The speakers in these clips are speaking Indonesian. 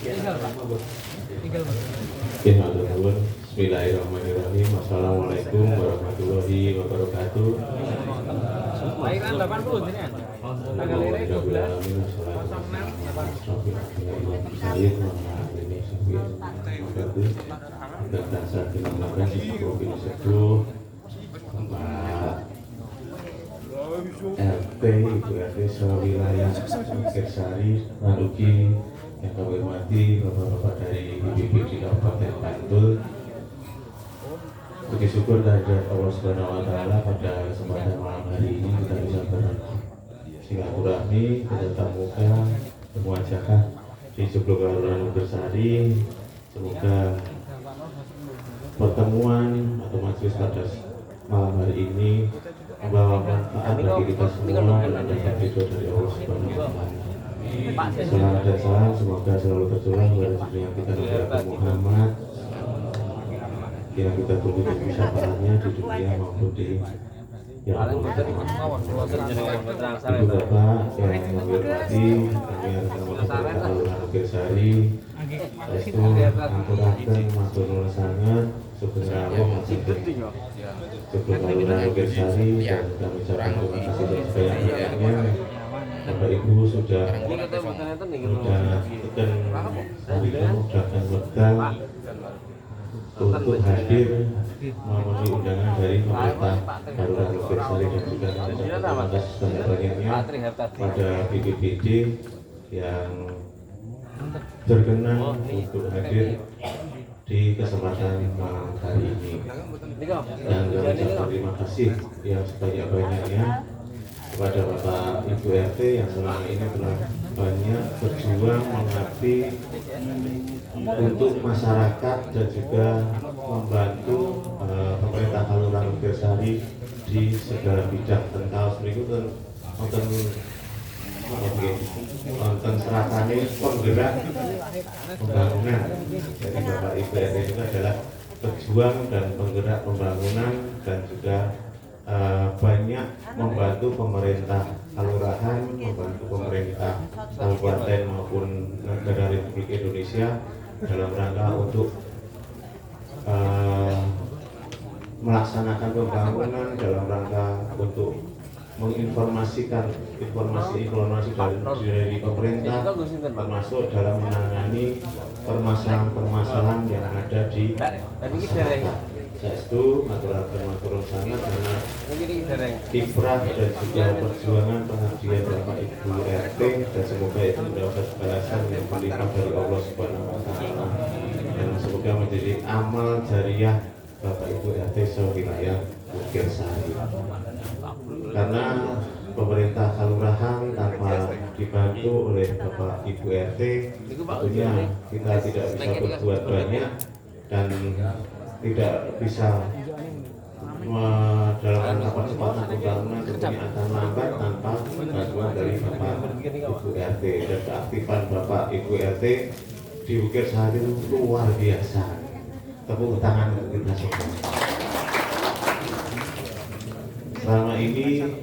Bismillahirrahmanirrahim. Assalamualaikum warahmatullahi wabarakatuh. Lahiran 80 ini kan? Tanggal ini 12. RT Ibu RT sewilayah Kersari, Maruki, yang kami hormati bapak-bapak dari BPBD Kabupaten Bantul. Puji syukur kehadirat Allah Subhanahu wa Ta'ala pada kesempatan malam hari ini kita bisa bersilaturahmi, bertatap muka, bermuajaah di sebuah Kelurahan Kersari. Semoga pertemuan atau majelis pada malam hari ini membawa manfaat bagi kita semua dan dapat ridho dari Allah Subhanahu wa Ta'ala. Salam dan salam semoga selalu tercurah kepada junjungan kita Nabi Muhammad yang kita tunggu kesabarannya di dunia maupun di yang Allah. Ibu bapak yang kami hormati, kami bersama pemerintah Kelurahan Kersari, restu ampuraken matur nuwun sanget sugeng rawuh sebelum Kelurahan Kersari, dan kami ucapkan terima kasih sebanyak-banyaknya. Bapak Ibu sudah tekan hari dan bekal untuk hadir memenuhi undangan dari pemerintah Kelurahan Kersari dan juga terima kasih sebanyak-banyaknya pada BPBD yang berkenan untuk hadir di kesempatan malam hari ini. Dan kami ucapkan terima kasih yang sebanyak-banyaknya kepada Bapak Ibu RT yang selama ini telah banyak berjuang mengabdi untuk masyarakat dan juga membantu pemerintah Kelurahan Kersari di segala bidang. Tentang berikut nonton seratane penggerak pembangunan. Jadi Bapak Ibu RT itu adalah pejuang dan penggerak pembangunan dan juga banyak membantu pemerintah kelurahan, membantu pemerintah kabupaten maupun negara Republik Indonesia dalam rangka untuk melaksanakan pembangunan, dalam rangka untuk menginformasikan informasi dari pemerintah, termasuk dalam menangani permasalahan-permasalahan yang ada di masyarakat. Saestu matur sangat karena kiprah dan juga perjuangan pengabdian Bapak Ibu RT, dan semoga itu mendapat balasan yang berlimpah dari Allah Subhanahu wa Ta'ala, dan semoga menjadi amal jariah Bapak Ibu RT sewilayah Kersari. Karena pemerintah kelurahan tanpa dibantu oleh Bapak Ibu RT, tentunya kita tidak bisa berbuat banyak dan tidak bisa dalam rangka percepatan pembangunan tentunya akan lambat tanpa bantuan dari Bapak Ibu RT. Dan keaktifan Bapak Ibu RT di Kersari luar biasa. Tepuk tangan untuk kita semua. Selama ini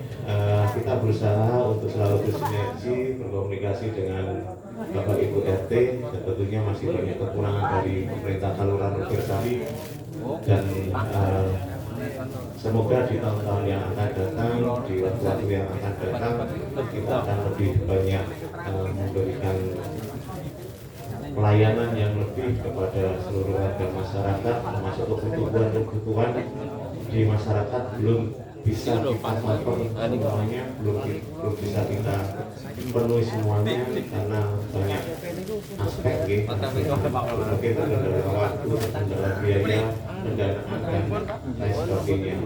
kita berusaha untuk selalu bersinergi, berkomunikasi dengan Bapak Ibu RT, dan tentunya masih banyak kekurangan dari pemerintah Kelurahan Kersari, dan semoga di tahun-tahun yang akan datang, di waktu-waktu yang akan datang, kita akan lebih banyak memberikan pelayanan yang lebih kepada seluruh warga masyarakat, termasuk kebutuhan di masyarakat belum bisa kita cover semuanya, belum bisa kita penuhi semuanya karena banyak aspek gitu. Mungkin kendala waktu, kendala biaya, pendanaan dan lain sebagainya.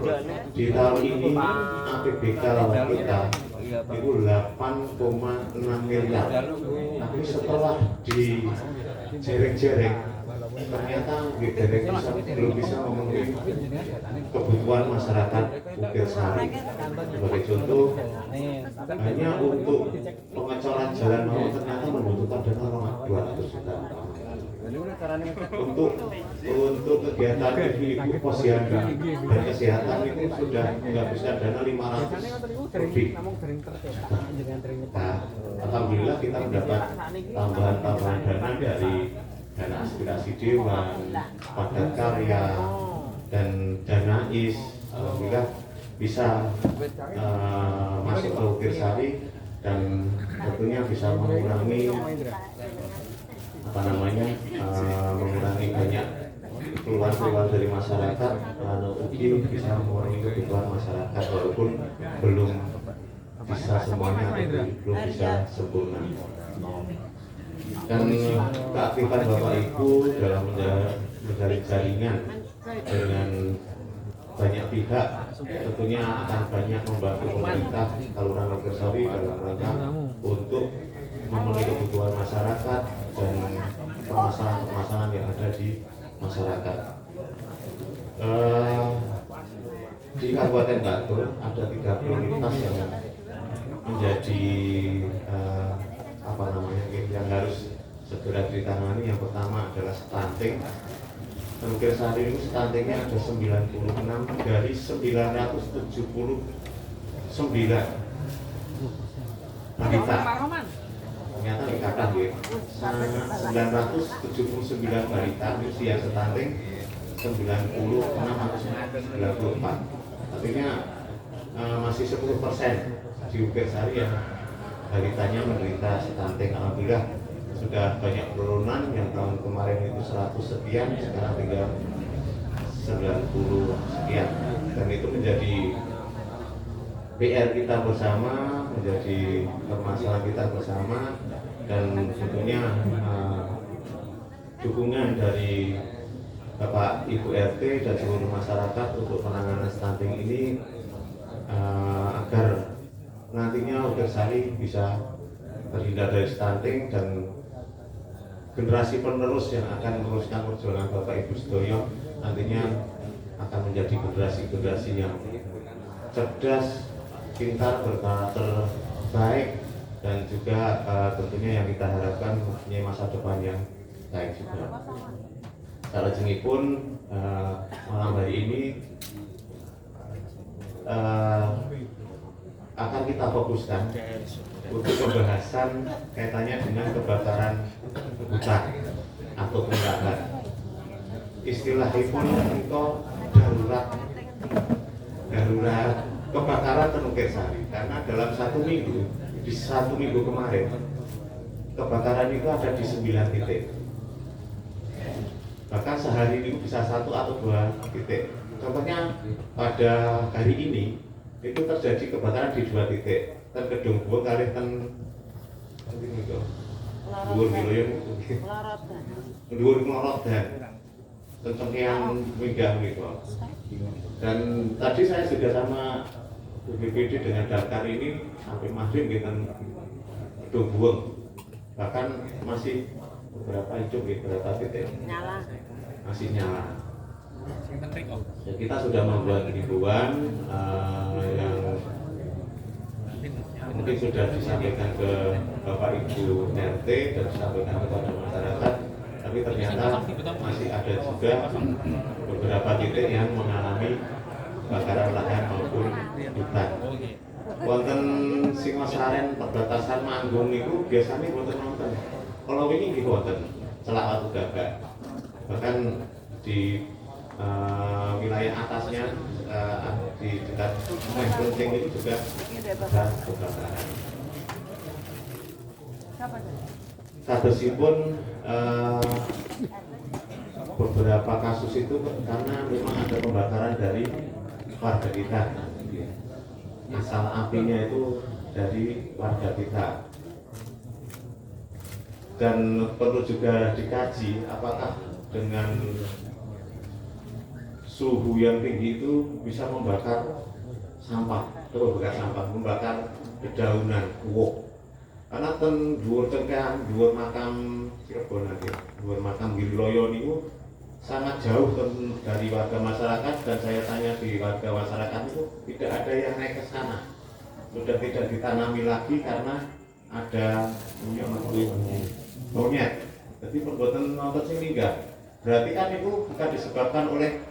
Di tahun ini APBK kita itu 8,6 miliar, tapi setelah di jereng-jereng ternyata belum bisa memenuhi kebutuhan masyarakat Kersari. Sebagai contoh, hanya untuk pengecoran jalan mau ternyata membutuhkan dana 200 juta. Untuk kegiatan ibu posyandu dan kesehatan itu sudah menghabiskan dana 500 lebih. Nah, alhamdulillah kita mendapat tambahan dana dari Inspirasi Dewan, Padat Karya, dan Danais, alhamdulillah bisa masuk ke Ukirsari dan tentunya bisa mengurangi mengurangi banyak keluhan-keluhan dari masyarakat. UKI bisa mengurangi kebutuhan masyarakat walaupun belum bisa semuanya, belum bisa sempurna. Dan keaktifan Bapak Ibu dalam menjalin jaringan dengan banyak pihak tentunya akan banyak membantu pemerintah Kelurahan Ukirsari dalam rangka untuk memenuhi kebutuhan masyarakat dan permasalahan-permasalahan yang ada di masyarakat. Di Kabupaten Batur ada 3 prioritas yang menjadi yang harus segera ditangani. Yang pertama adalah stunting. Ukirsari ini stuntingnya ada 96 dari 979 balita. Ternyata dikatakan ya, 979 balita usia stunting 96 atau 94. Artinya masih 10% di Ukirsari yang balitanya menderita stunting. Alhamdulillah sudah banyak penurunan, yang tahun kemarin itu 100 sekian, sekarang tinggal 90 sekian. Dan itu menjadi PR kita bersama, menjadi permasalahan kita bersama, dan tentunya dukungan dari Bapak Ibu RT dan seluruh masyarakat untuk penanganan stunting ini agar nantinya Ukirsari bisa terhindar dari stunting dan generasi penerus yang akan meneruskan perjuangan Bapak Ibu sedoyo nantinya akan menjadi generasi yang cerdas, pintar, berkarakter baik, dan juga tentunya yang kita harapkan mempunyai masa depan yang baik juga. Salajengipun malam hari ini akan kita fokuskan untuk pembahasan kaitannya dengan kebakaran hutan atau pembakaran. Istilahipun itu darurat kebakaran di Ukirsari, karena dalam 1 minggu, di 1 minggu kemarin kebakaran itu ada di 9 titik. Bahkan sehari ini bisa 1 atau 2 titik. Contohnya pada hari ini itu terjadi kebakaran di 2 titik. Ten Kedung Buweng kali ten itu Dhuwur Wiloyo Dhuwur Nglorodan ten Cengkean Minggah gitu. Dan tadi saya sudah sama BPBD dengan daftar ini sampai maghrib gitu Kedung Buweng, bahkan masih beberapa hidup beberapa titik masih nyala. Ya, kita sudah membuat himbauan yang mungkin sudah disampaikan ke Bapak Ibu RT dan disampaikan kepada masyarakat, tapi ternyata masih ada juga beberapa titik yang mengalami kebakaran lahan maupun hutan. Wonten Singosaren perbatasan Manggung itu biasanya wonten nonton. Kalau ini di wonten Celak Watu Gagak, bahkan di wilayah atasnya di dekat Kencing itu juga ada kebakaran. Kadosipun beberapa kasus itu karena memang ada pembakaran dari warga kita. Asal apinya itu dari warga kita. Dan perlu juga dikaji apakah dengan suhu yang tinggi itu bisa membakar sampah, membakar dedaunan, uwuk. Karena ten dhuwur Cengkean, dhuwur makam Cirebon nanti, dhuwur makam Wiloyo niku sangat jauh dari warga masyarakat, dan saya tanya di warga masyarakat itu tidak ada yang naik ke sana. Sudah tidak ditanami lagi karena ada monyet. Jadi perbuatan nonton sini enggak. Berarti kan itu bukan disebabkan oleh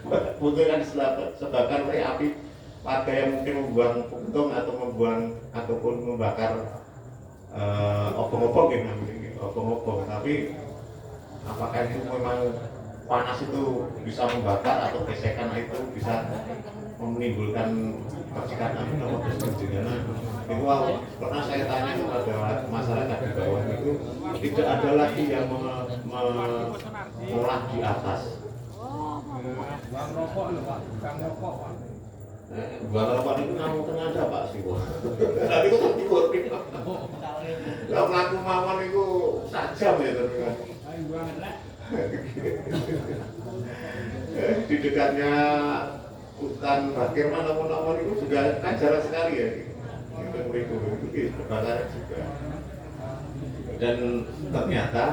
disebabkan oleh api warga yang mungkin membuang puntung atau membuang ataupun membakar obong-obong gitu, obong-obong, tapi apakah itu memang panas itu bisa membakar atau gesekan itu bisa menimbulkan percikan api atau sebagainya. Itu pernah saya tanya kepada masyarakat di bawah itu, tidak ada lagi yang mengolah di atas. Bang rokok lho Pak, Bang rokok Pak. Buang rokok itu namun ada Pak sih, tapi itu tertikur. Kalau melaku mawon itu sajam ya tapi kan. Di dekatnya hutan bakir mana-mana itu juga kan jarang sekali ya. Itu kebakaran juga. Dan ternyata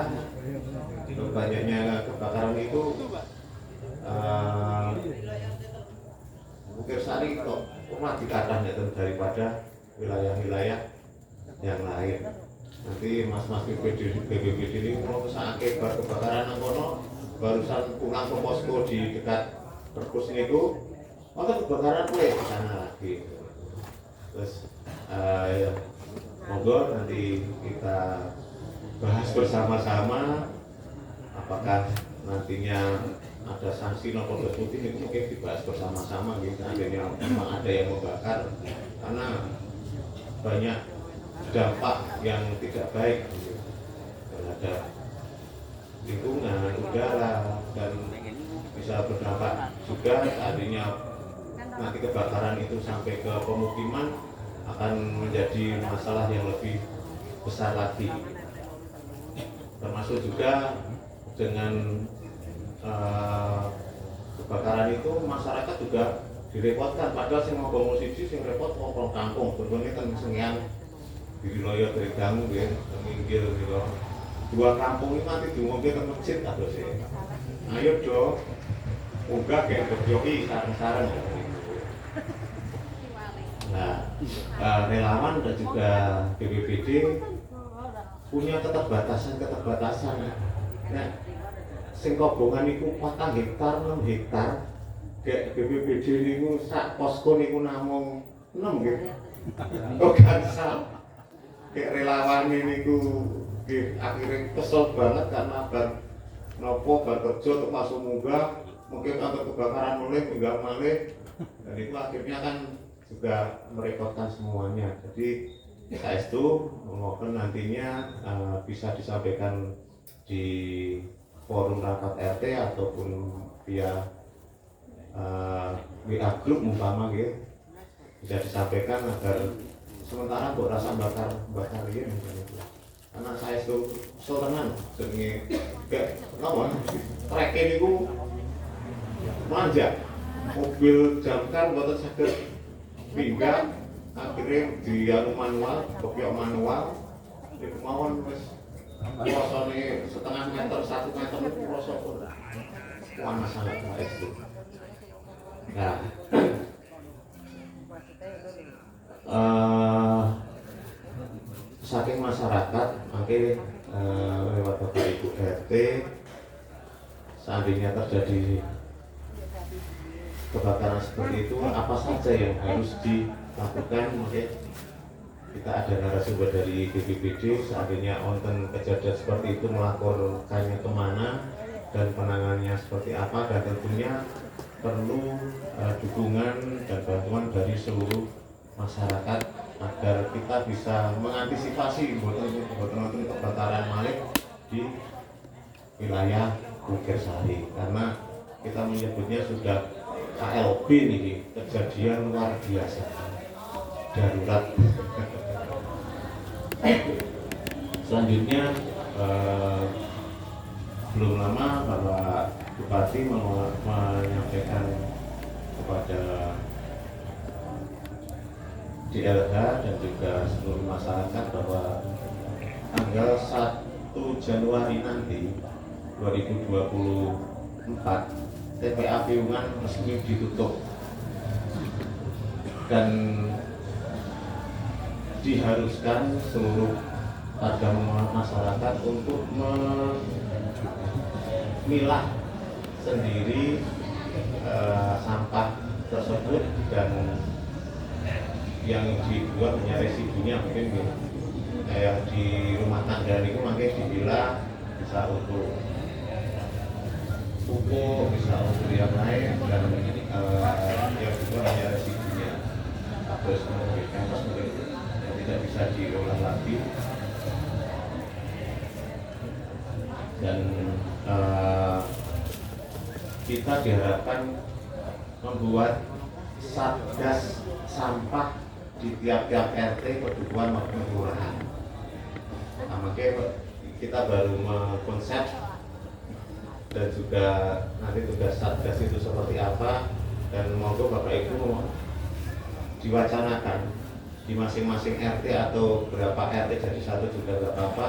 banyaknya kebakaran itu Bukir Sari kok rumah dikatakan daripada wilayah-wilayah yang lain. Nanti mas-mas BPBD ini mau sakit kebakaran angkono barusan pulang ke posko di dekat perpus niku, maka kebakaran mulai di sana lagi. Terus ya, monggo nanti kita bahas bersama-sama apakah nantinya ada sanksi nopo putih itu mungkin dibahas bersama-sama gitu. Akhirnya memang ada yang membakar karena banyak dampak yang tidak baik gitu, terhadap lingkungan, udara, dan bisa berdampak juga seandainya nanti kebakaran itu sampai ke pemukiman akan menjadi masalah yang lebih besar lagi. Termasuk juga dengan kebakaran itu masyarakat juga direpotkan, padahal sing ngomong musisi sing repot wong kampung berbunyi kan sengian di wilayah dari kamu ya minggir gitu. Dua kampung ini nanti diumumkan ke masjid atau sih ayo dong unggah kayak berjoki sarang-sarang ya. Nah relawan dan juga BPBD punya keterbatasan nah, sing kobongan niku 4 hektar 6 hektar kayak BPBD niku sak posko niku namung 6 gitu. Oh gansal kayak relawan niku akhirnya kesel banget karena bar kerja untuk masuk munggah mungkin ada kebakaran mulai enggak malih dan itu akhirnya kan juga merepotkan semuanya. Jadi saya itu mohon nantinya bisa disampaikan di forum rapat RT ataupun via WA group umpama gitu bisa disampaikan agar sementara buat rasa bakar ini karena saya itu tenan jenenge kayak nawan trek niku manja mobil damkar mboten saged pindah akhirnya di manual kopiok manual niku mawon wis prosone setengah meter 1 meter itu prosok panas sangat itu. Nah, saking masyarakat, mungkin lewat Bapak Ibu RT, seandainya terjadi kebakaran seperti itu, apa saja yang harus dilakukan? Mungkin kita ada narasumber dari BPBD, seandainya wonten kejadian seperti itu melaporkannya kemana dan penanganannya seperti apa, dan tentunya perlu dukungan dan bantuan dari seluruh masyarakat agar kita bisa mengantisipasi betul-betul kebakaran malih di wilayah Bukir Sari karena kita menyebutnya sudah KLB ini kejadian luar biasa darurat. Selanjutnya belum lama Bapak Bupati menyampaikan kepada DLH dan juga seluruh masyarakat bahwa tanggal 1 Januari nanti 2024 TPA Piungan resmi ditutup dan diharuskan seluruh warga masyarakat untuk memilah sendiri sampah tersebut dan yang dibuat hanya residunya mungkin gitu. yang di rumah tangga itu makanya dipilah bisa untuk pupuk, bisa untuk yang lain dan yang kedua hanya residunya terus kemudian yang tidak bisa diolah lagi dan kita diharapkan membuat satgas sampah di tiap-tiap RT, pedukuhan maupun kelurahan. Nah, makanya kita baru mengkonsep dan juga nanti tugas satgas itu seperti apa dan monggo Bapak Ibu diwacanakan di masing-masing RT atau berapa RT jadi satu juga nggak apa-apa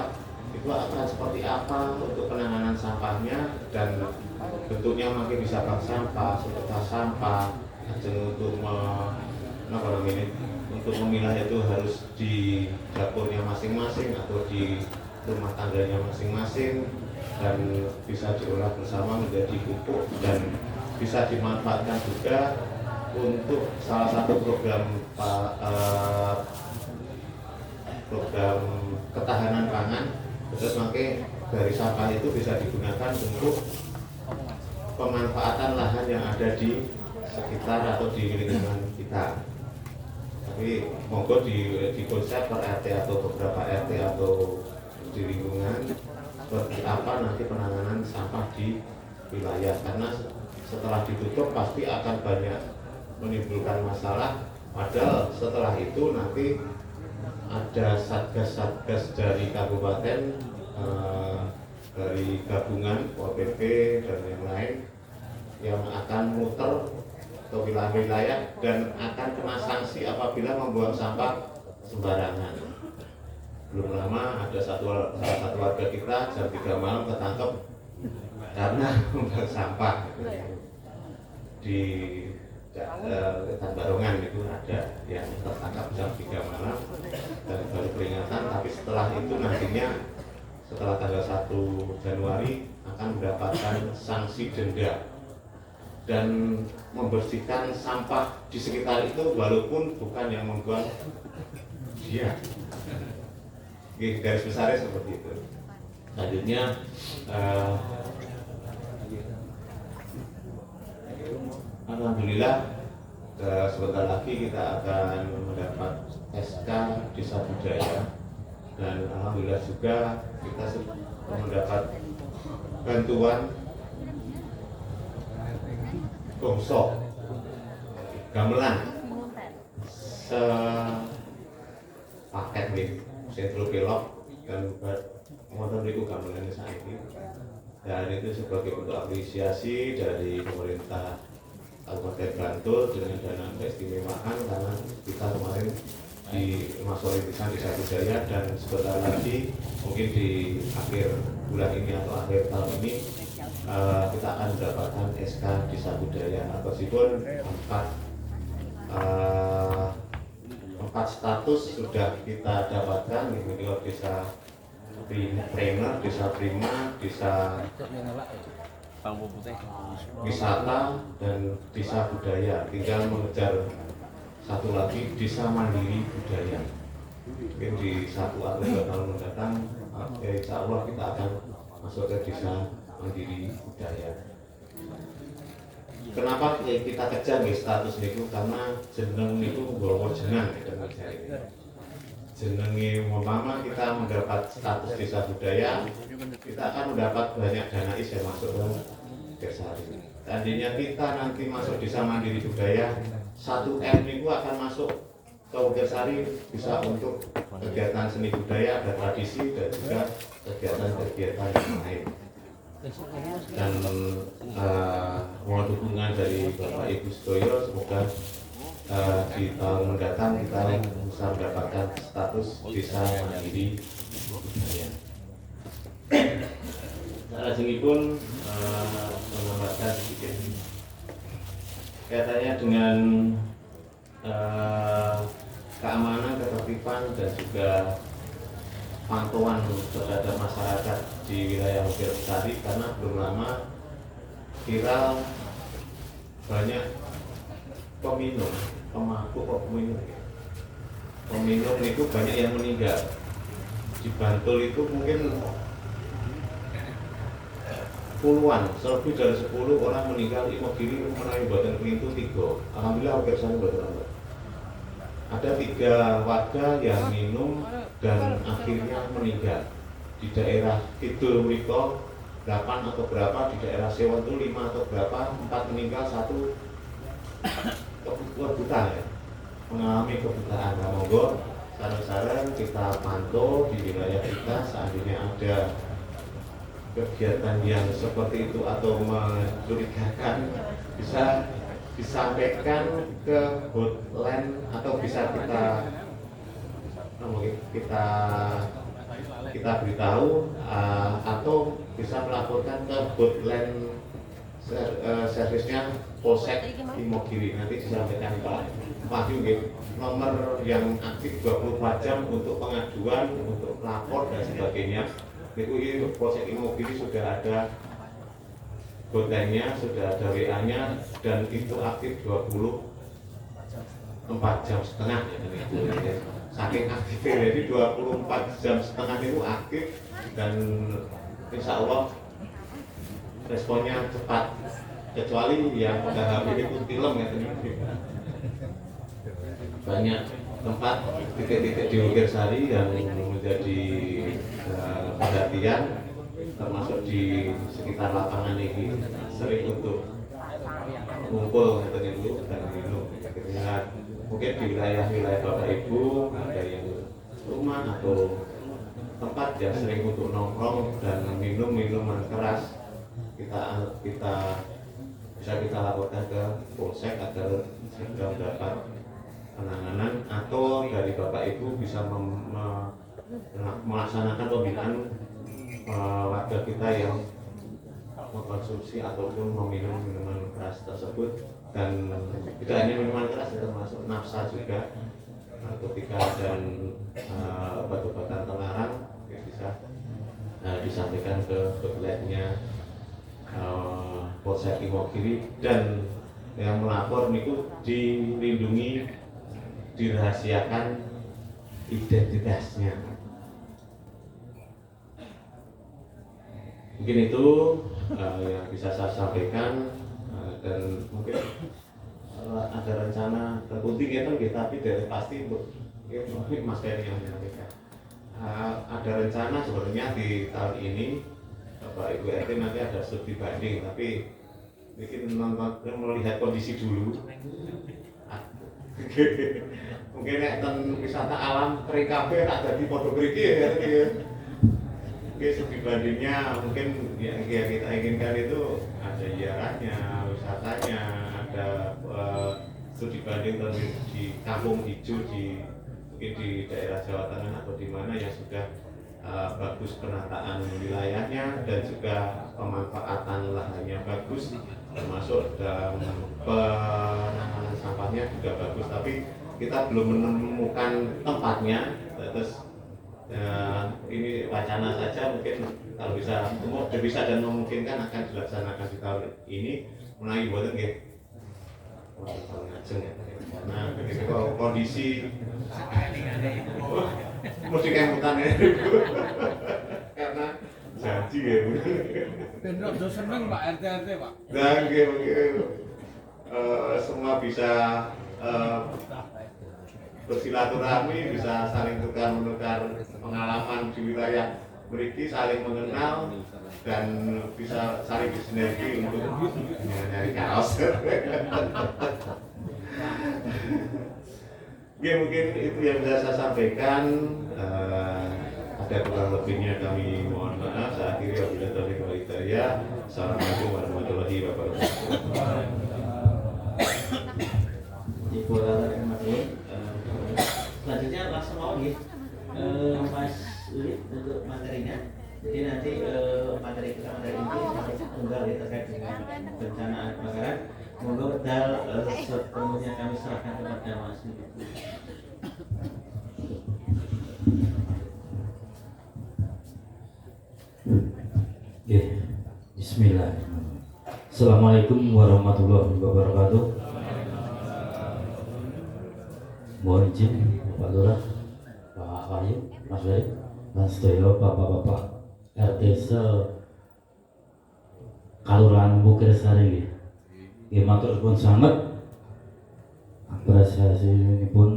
itu akan seperti apa untuk penanganan sampahnya dan bentuknya mungkin bisa bank sampah, sedotan sampah, untuk untuk memilah itu harus di dapurnya masing-masing atau di rumah tangganya masing-masing dan bisa diolah bersama menjadi pupuk dan bisa dimanfaatkan juga untuk salah satu program program ketahanan pangan. Terus makanya dari sampah itu bisa digunakan untuk pemanfaatan lahan yang ada di sekitar atau di lingkungan kita. Tapi monggo di konsep per RT atau beberapa RT atau di lingkungan seperti apa nanti penanganan sampah di wilayah karena setelah ditutup pasti akan banyak menimbulkan masalah. Padahal setelah itu nanti ada satgas-satgas dari kabupaten, dari gabungan OPP dan yang lain yang akan muter ke wilayah-wilayah dan akan kena sanksi apabila membuang sampah sembarangan. Belum lama ada salah satu warga kita jam 3 malam ketangkep karena membuang sampah di Barongan itu ada yang tertangkap jam 3 malam dan baru peringatan, tapi setelah itu nantinya setelah tanggal 1 Januari akan mendapatkan sanksi denda dan membersihkan sampah di sekitar itu walaupun bukan yang membuang dia. Garis besarnya seperti itu. Selanjutnya alhamdulillah sebentar lagi kita akan mendapat SK Desa Budaya dan alhamdulillah juga kita mendapat bantuan gomsok gamelan sepaket nih sentro pelok dan motor itu gamelan saiki dan itu sebagai bentuk apresiasi dari pemerintah Kabupaten Bantul dengan dana keistimewaan karena kita kemarin di masa rintisan Desa Budaya dan sebentar lagi mungkin di akhir bulan ini atau akhir tahun ini kita akan mendapatkan SK Desa Budaya meskipun empat status sudah kita dapatkan yaitu Desa Trainer, Desa Prima, Desa Wisata dan Desa Budaya. Tinggal mengejar satu lagi Desa Mandiri Budaya. Mungkin di 1 atau 2 tahun mendatang insya Allah kita akan masuk ke Desa Mandiri Budaya. Kenapa kita kejar nih status niku karena jeneng niku nggawa jeneng jenenge umpama kita mendapat status Desa Budaya, kita akan mendapat banyak dana yang masuk ke desa ini. Tadinya kita nanti masuk Desa Mandiri Budaya 1M itu akan masuk ke Bukirsari bisa untuk kegiatan seni budaya dan tradisi dan juga kegiatan-kegiatan yang lain. Dan mohon dukungan dari Bapak Ibu Sedoyo, semoga di tahun mendatang kita bisa mendapatkan status Desa Mandiri Budaya. Lajengipun menambahkan sedikit kaitannya dengan keamanan, ketertiban dan juga pantauan terhadap masyarakat di wilayah Bukirsari karena belum lama viral banyak peminum, pemabuk peminum itu banyak yang meninggal di Bantul itu mungkin puluhan, lebih dari 10 orang meninggal Imogiri menawi buatan kelintu 3. Alhamdulillah kersane buatan. Ada 3 warga yang minum dan akhirnya meninggal di daerah Kidul Mriko 8 atau berapa, di daerah Sewon itu 5 atau berapa, 4 meninggal, 1 kebutaan ya, mengalami kebutaan. Nah, monggo saran-saran kita pantau di wilayah kita seandainya ada kegiatan yang seperti itu atau mencurigakan bisa disampaikan ke hotline atau bisa kita beritahu atau bisa melaporkan ke hotline servisnya Polsek Imogiri. Nanti disampaikan Pak Wahyu nomor yang aktif 24 jam untuk pengaduan, untuk lapor dan sebagainya. Itu Polsek Imogiri sudah ada hotline-nya, sudah ada WA-nya, dan itu aktif 24 jam setengah ya, saking aktifnya. Jadi 24 jam setengah itu aktif dan insya Allah responnya cepat, kecuali yang pada HP itu film ya. Banyak tempat titik-titik di Wogirsari yang menjadi perhatian, termasuk di sekitar lapangan ini sering untuk ngumpul itu dan minum. Akhirnya mungkin di wilayah-wilayah Bapak Ibu ada yang rumah atau tempat yang sering untuk nongkrong dan minum minuman keras, kita bisa kita laporkan ke Polsek agar segera mendapat penanganan, atau dari Bapak Ibu bisa melaksanakan pembinaan warga kita yang mengkonsumsi ataupun meminum minuman keras tersebut. Dan tidak hanya minuman keras, termasuk nafsa juga, narkotika dan obat-obatan terlarang bisa disampaikan ke hotline-nya Polsek Imogiri, dan yang melapor itu dilindungi, dirahasiakan identitasnya. Mungkin itu yang bisa saya sampaikan, dan mungkin ada rencana terpenting ya kan, tapi dari pasti mungkin Mas Ferry yang menyampaikan. Ada rencana sebenarnya di tahun ini Bapak Ibu RT nanti ada studi banding, tapi mungkin melihat kondisi dulu. Mungkin wisata alam kering kafe ada di Pondok Mriki ya. Studi bandingnya mungkin yang kita inginkan itu ada ziarahnya, wisatanya, ada studi banding di kampung hijau mungkin di daerah Jawa Tengah atau di mana yang sudah bagus penataan wilayahnya dan juga pemanfaatan lahannya bagus, termasuk dalam penanganan sampahnya juga bagus, tapi kita belum menemukan tempatnya. Terus ini wacana saja, mungkin kalau bisa dan memungkinkan akan dilaksanakan di tahun ini menawi buatan nggih. Nah, ketika kondisi mesti kemutan ya. Karena janji ya. Benrok do seneng Pak RT Pak. Nah, nggih semua bisa bersilaturahmi, bisa saling tukar-menukar pengalaman di wilayah mriki, saling mengenal dan bisa saling bersinergi untuk nyari kaos. Oke, mungkin itu yang bisa saya sampaikan. Ada kurang lebihnya kami mohon maaf. Saya akhiri wabillahi taufiq wal hidayah. Assalamualaikum warahmatullahi wabarakatuh. Ibu selanjutnya langsung mau nih Mas Ulip untuk materinya. Jadi nanti materi kita ini sampai tunggal ya terkait dengan bencana kebakaran. Semoga bedal sepenuhnya kami serahkan kepada Mas Ulip. Oke, Bismillah. Assalamualaikum warahmatullahi wabarakatuh. Mohon izin Pak Lurah, Pak Wahyu, Mas Ferry, lan sedaya bapak-bapak RT se Kalurahan Bukirsari nggih. Nggih matur suwun sanget apresiasi ini pun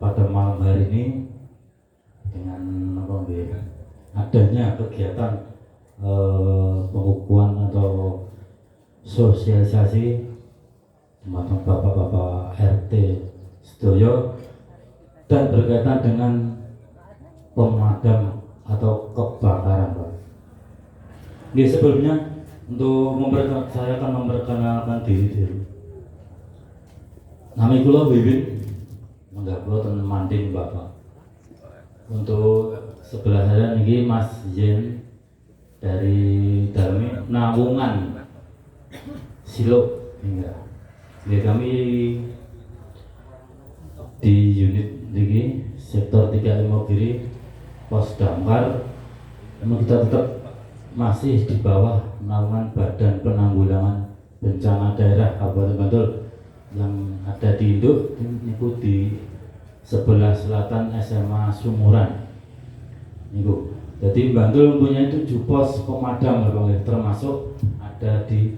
pada malam hari ini dengan apa nggih adanya kegiatan pengukuhan atau sosialisasi teman bapak-bapak RT sedaya dan berkaitan dengan pemadam atau kebakaran, Pak. Nggih, sebelumnya saya akan memperkenalkan diri dulu. Nami kula Wiwin, menggah kula ten Manding, Bapak. Untuk sebelah saya niki Mas Yen dari Dalmi Nawungan Siluk hingga. Kami di unit niki sektor 3 Imogiri Pos Damkar, memang kita tetap masih di bawah naungan Badan Penanggulangan Bencana Daerah Kabupaten Bantul yang ada di induk itu di sebelah selatan SMA Sumuran. Niku. Jadi Bantul mempunyai 7 pos pemadam, termasuk ada di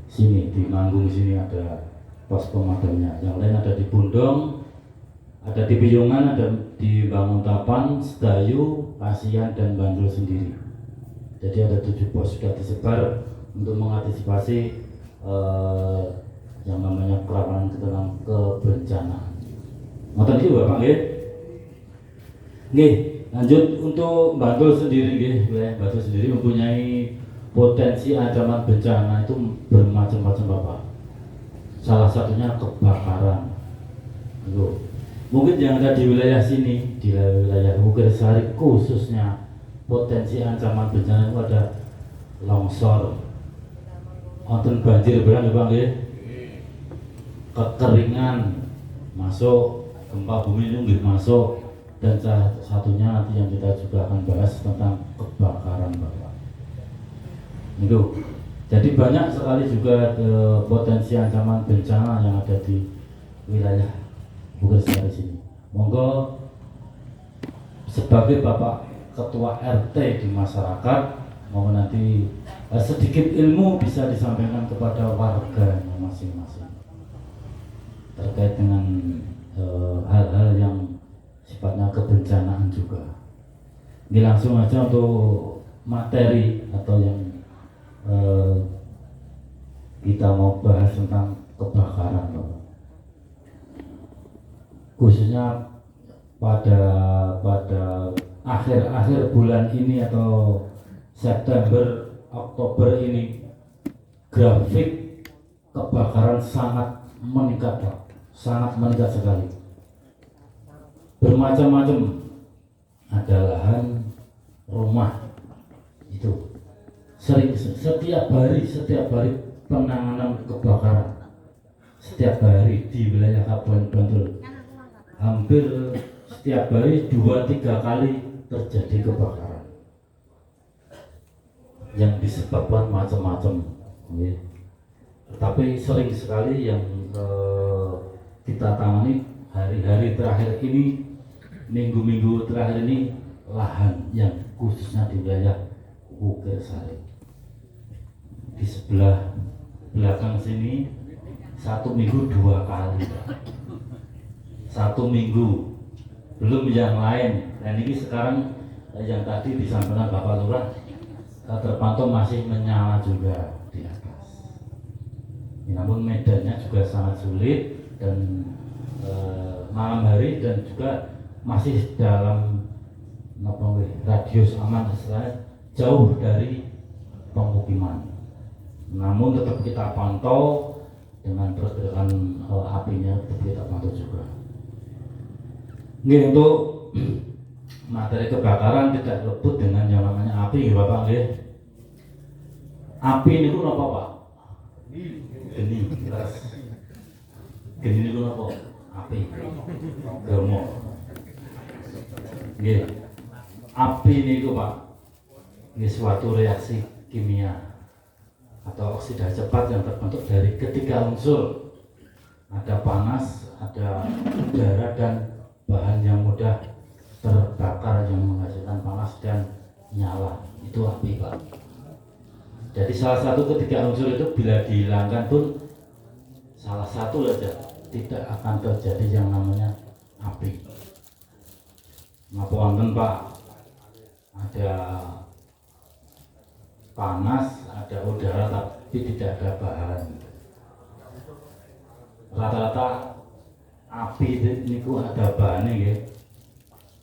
sini di Manggung sini ada pos pemadamnya. Yang lain ada di Bundong, ada di Piyungan, ada di Banguntapan, Sedayu, Kasihan dan Bantul sendiri. Jadi ada 7 pos sudah disebar untuk mengantisipasi yang namanya kerawanan kebencanaan. Ngoten iki Bapak nggih. Nggih, lanjut untuk Bantul sendiri nggih, wilayah Bantul sendiri mempunyai potensi ancaman bencana itu bermacam-macam Bapak. Salah satunya kebakaran. Itu. Mungkin yang ada di wilayah sini, di wilayah Bukirsari khususnya potensi ancaman bencana itu ada longsor, wonten banjir berang Pak nggih, kekeringan masuk, gempa bumi itu nggih masuk, dan satunya nanti yang kita juga akan bahas tentang kebakaran Bapak. Itu. Jadi banyak sekali juga potensi ancaman bencana yang ada di wilayah Bukirsari sini. Monggo sebagai Bapak Ketua RT di masyarakat, mau nanti sedikit ilmu bisa disampaikan kepada warga masing-masing terkait dengan hal-hal yang sifatnya kebencanaan juga. Ini langsung aja untuk materi atau yang kita mau bahas tentang kebakaran, Bapak. Khususnya pada akhir bulan ini atau September Oktober ini grafik kebakaran sangat meningkat Pak, sangat meningkat sekali. Bermacam-macam, ada lahan, rumah itu sering setiap hari penanganan kebakaran setiap hari di wilayah Kabupaten Bantul. Hampir setiap hari 2-3 kali terjadi kebakaran yang disebabkan macam-macam, ya. Tapi sering sekali yang kita tangani hari-hari terakhir ini, minggu-minggu terakhir ini, lahan yang khususnya di wilayah Bukirsari. Di sebelah belakang sini 1 minggu 2 kali, Pak. 1 minggu, belum yang lain. Dan ini sekarang yang tadi disampaikan Bapak Lurah terpantau masih menyala juga di atas. Namun medannya juga sangat sulit dan malam hari dan juga masih dalam radius aman, jauh dari pemukiman. Namun tetap kita pantau dengan pergerakan apinya, tetap kita pantau juga. Ini untuk materi kebakaran tidak luput dengan yang namanya api, Bapak nggih. Api niku napa, Pak? Geni, jelas. Geni niku napa? Api. Bromo. Nggih. Api niku, Pak, nggih suatu reaksi kimia atau oksidah cepat yang terbentuk dari ketiga unsur. Ada panas, ada udara dan bahan yang mudah terbakar yang menghasilkan panas dan nyala, itu api Pak. Jadi salah satu ketiga unsur itu bila dihilangkan pun salah satu saja tidak akan terjadi yang namanya api. Ngapunten Pak, ada panas, ada udara tapi tidak ada bahan. Rata-rata api ini ada bahannya ya.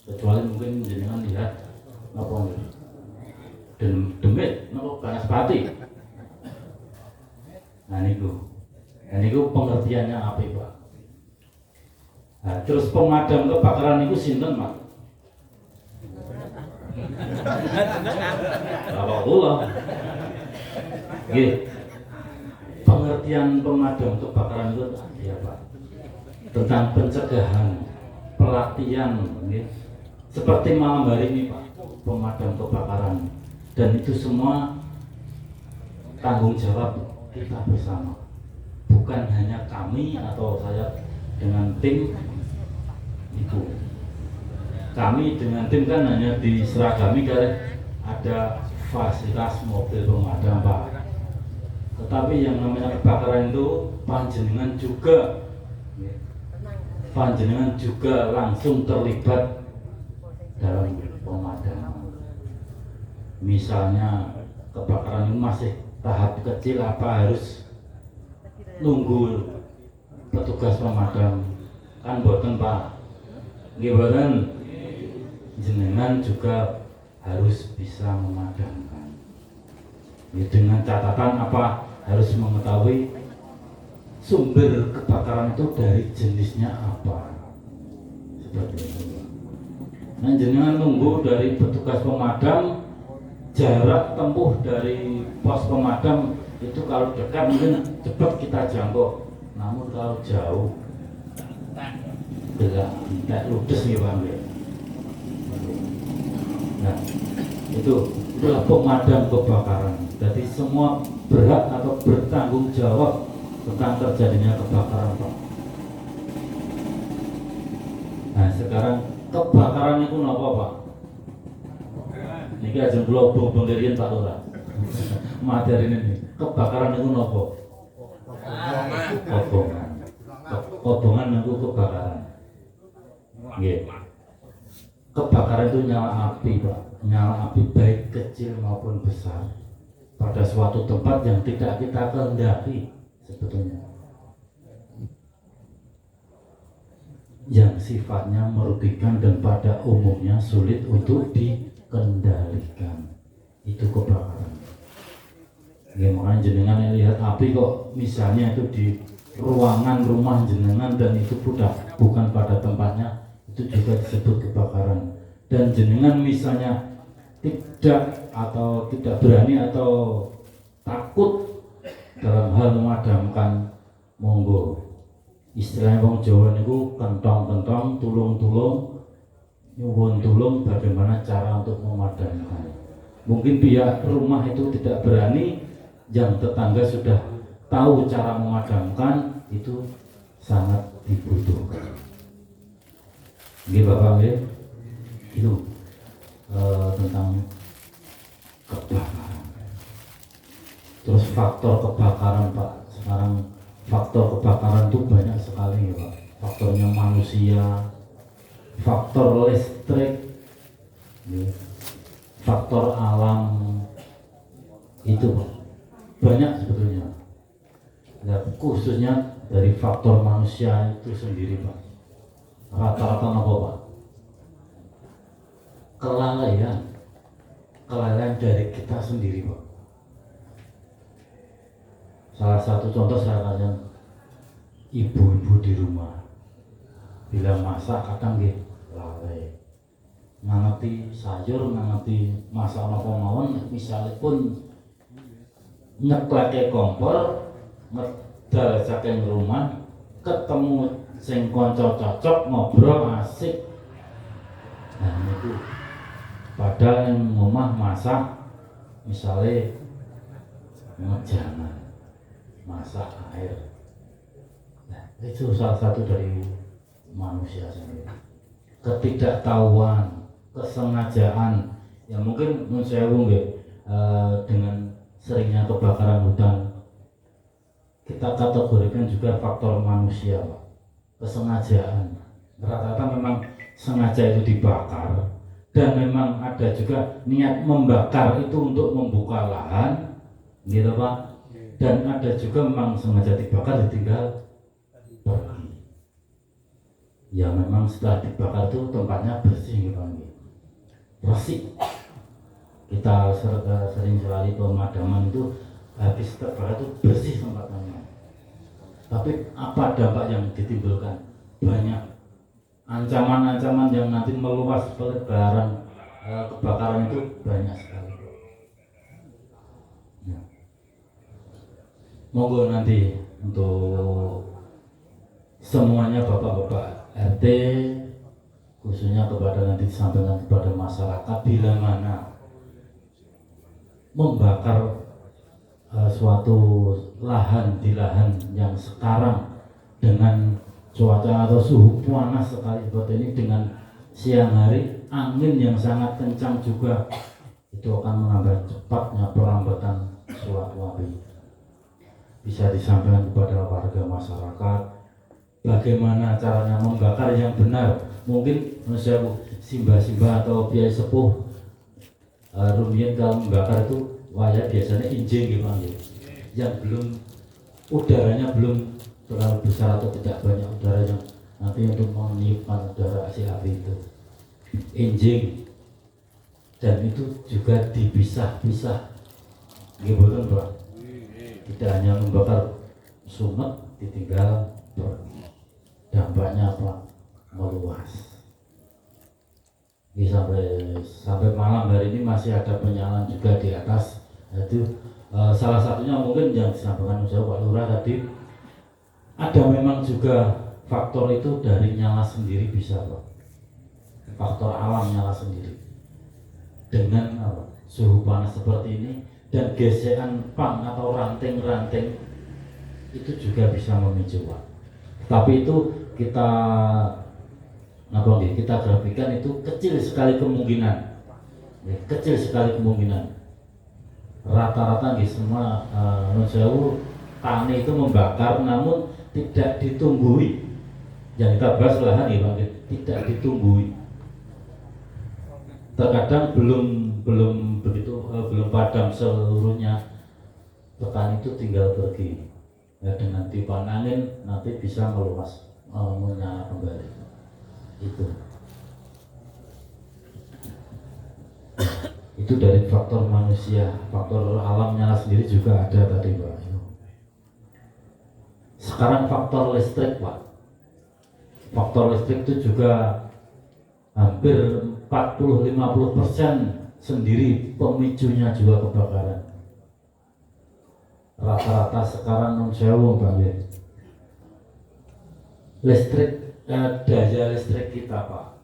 Kecuali mungkin jenengan lihat apa demit nopo banaspati. Nah niku pengertiannya api Pak. Nah, terus pemadam kebakaran itu sinten Pak? Kalau kula nggih, pengertian pemadam kebakaran itu ya Pak, tentang pencegahan, pelatihan nggih. Seperti malam hari ini Pak, pemadam kebakaran, dan itu semua tanggung jawab kita bersama, bukan hanya kami atau saya dengan tim itu. Kami dengan tim kan hanya diseragami dari ada fasilitas mobil pemadam Pak, tetapi yang namanya kebakaran itu panjenengan juga langsung terlibat dalam pemadaman. Misalnya kebakaran ini masih tahap kecil, apa harus nunggu petugas pemadam? Kan boten Pak, nggih boten. Jenengan juga harus bisa memadamkan. Ya, dengan catatan apa? Harus mengetahui sumber kebakaran itu dari jenisnya apa. Seperti itu. Nah, jenengan nunggu dari petugas pemadam, jarak tempuh dari pos pemadam itu kalau dekat mungkin cepat kita jangkau, namun kalau jauh tidak ludes ya Bang. Nah, itulah pemadam kebakaran. Jadi semua berhak atau bertanggung jawab tentang terjadinya kebakaran Pak. Nah, sekarang kebakaran itu apa Pak? Niki aja kula bongkarian Pak Lurah. Materi ini kebakaran itu apa? Kobongan. Kobongan itu kebakaran. Nggih. Kebakaran itu nyala api Pak, nyala api baik kecil maupun besar pada suatu tempat yang tidak kita kehendaki sebetulnya, yang sifatnya merugikan dan pada umumnya sulit untuk dikendalikan, itu kebakaran. Ya, makanya jenengan lihat api kok misalnya itu di ruangan rumah jenengan dan itu bukan pada tempatnya, itu juga disebut kebakaran. Dan jenengan misalnya tidak berani atau takut dalam hal memadamkan, monggo istilahnya wong Jawa niku kentong-kentong, tulung-tulung, nyuwun tulung bagaimana cara untuk memadamkan. Mungkin pihak rumah itu tidak berani, yang tetangga sudah tahu cara memadamkan, itu sangat dibutuhkan. Nggih Bapak nggih. Itu tentang kebakaran. Terus faktor kebakaran Pak. Sekarang faktor kebakaran itu banyak sekali ya Pak. Faktornya manusia, faktor listrik, ya, faktor alam, itu Pak. Banyak sebetulnya. Nah, khususnya dari faktor manusia itu sendiri Pak. Rata-rata apa Pak? Kelalaian dari kita sendiri Pak. Salah satu contoh saya kasih, ibu-ibu di rumah bila masak kadang nggih lalai, ngerti sayur, ngerti masak apa mawon, misalnya pun nyekleke kompor, medal saking rumah, ketemu sing kanca cocok, ngobrol asik. Nah itu padahal yang rumah masak misalnya jangan masak air. Nah, itu salah satu dari manusia sendiri. ketidaktahuan, kesengajaan, ya mungkin dengan seringnya kebakaran hutan kita kategorikan juga faktor manusia, Pak. Kesengajaan, rata-rata memang sengaja itu dibakar, dan memang ada juga niat membakar itu untuk membuka lahan, gitu Pak. Dan ada juga memang sengaja dibakar ditinggal pergi. Ya memang setelah dibakar itu tempatnya bersih, gitu Pak. Bersih. Kita sering sekali pemadaman itu habis terbakar itu bersih tempatnya. Tapi apa dampak yang ditimbulkan? Banyak ancaman-ancaman yang nanti meluas pelebaran kebakaran itu banyak sekali. Ya. Monggo nanti untuk semuanya Bapak-Bapak RT, khususnya kepada nanti disampaikan kepada masyarakat, bila mana membakar suatu lahan di lahan yang sekarang dengan cuaca atau suhu panas sekali seperti ini, dengan siang hari angin yang sangat kencang juga, itu akan menambah cepatnya perlambatan suatu api. Bisa disampaikan kepada warga masyarakat bagaimana caranya membakar yang benar. Mungkin manusia simba-simba atau biaya sepuh rumian kalau membakar itu wajah biasanya injing gitu, yang belum udaranya belum terlalu besar atau tidak banyak udara yang nanti untuk meniupkan udara si api itu injing, dan itu juga dipisah-pisah gitu kan Pak. Tidak hanya membakar sumet ditinggal pergi, dampaknya apa? Meluas. Ini sampai malam hari ini masih ada penyalaan juga di atas. Itu salah satunya mungkin yang disampaikan Pak Lurah tadi, ada memang juga faktor itu dari nyala sendiri, bisa Pak. Faktor alam nyala sendiri. Dengan suhu panas seperti ini dan gesekan pang atau ranting-ranting itu juga bisa memicu Pak. Tapi itu kita grafikan itu kecil sekali kemungkinan, kecil sekali kemungkinan. Rata-rata semua tani itu membakar, namun tidak ditunggui. Yang kita bahas lahan ya Pak, tidak ditunggui. Terkadang belum padam seluruhnya, petani itu tinggal pergi. Ya, dengan tiupan angin nanti bisa meluas, menyala kembali. Itu dari faktor manusia. Faktor alam nyala sendiri juga ada tadi Pak. Sekarang faktor listrik Pak. Faktor listrik itu juga hampir 40-50% sendiri pemicunya juga kebakaran. Rata-rata sekarang non-sewu Pak. Listrik, daya listrik kita Pak,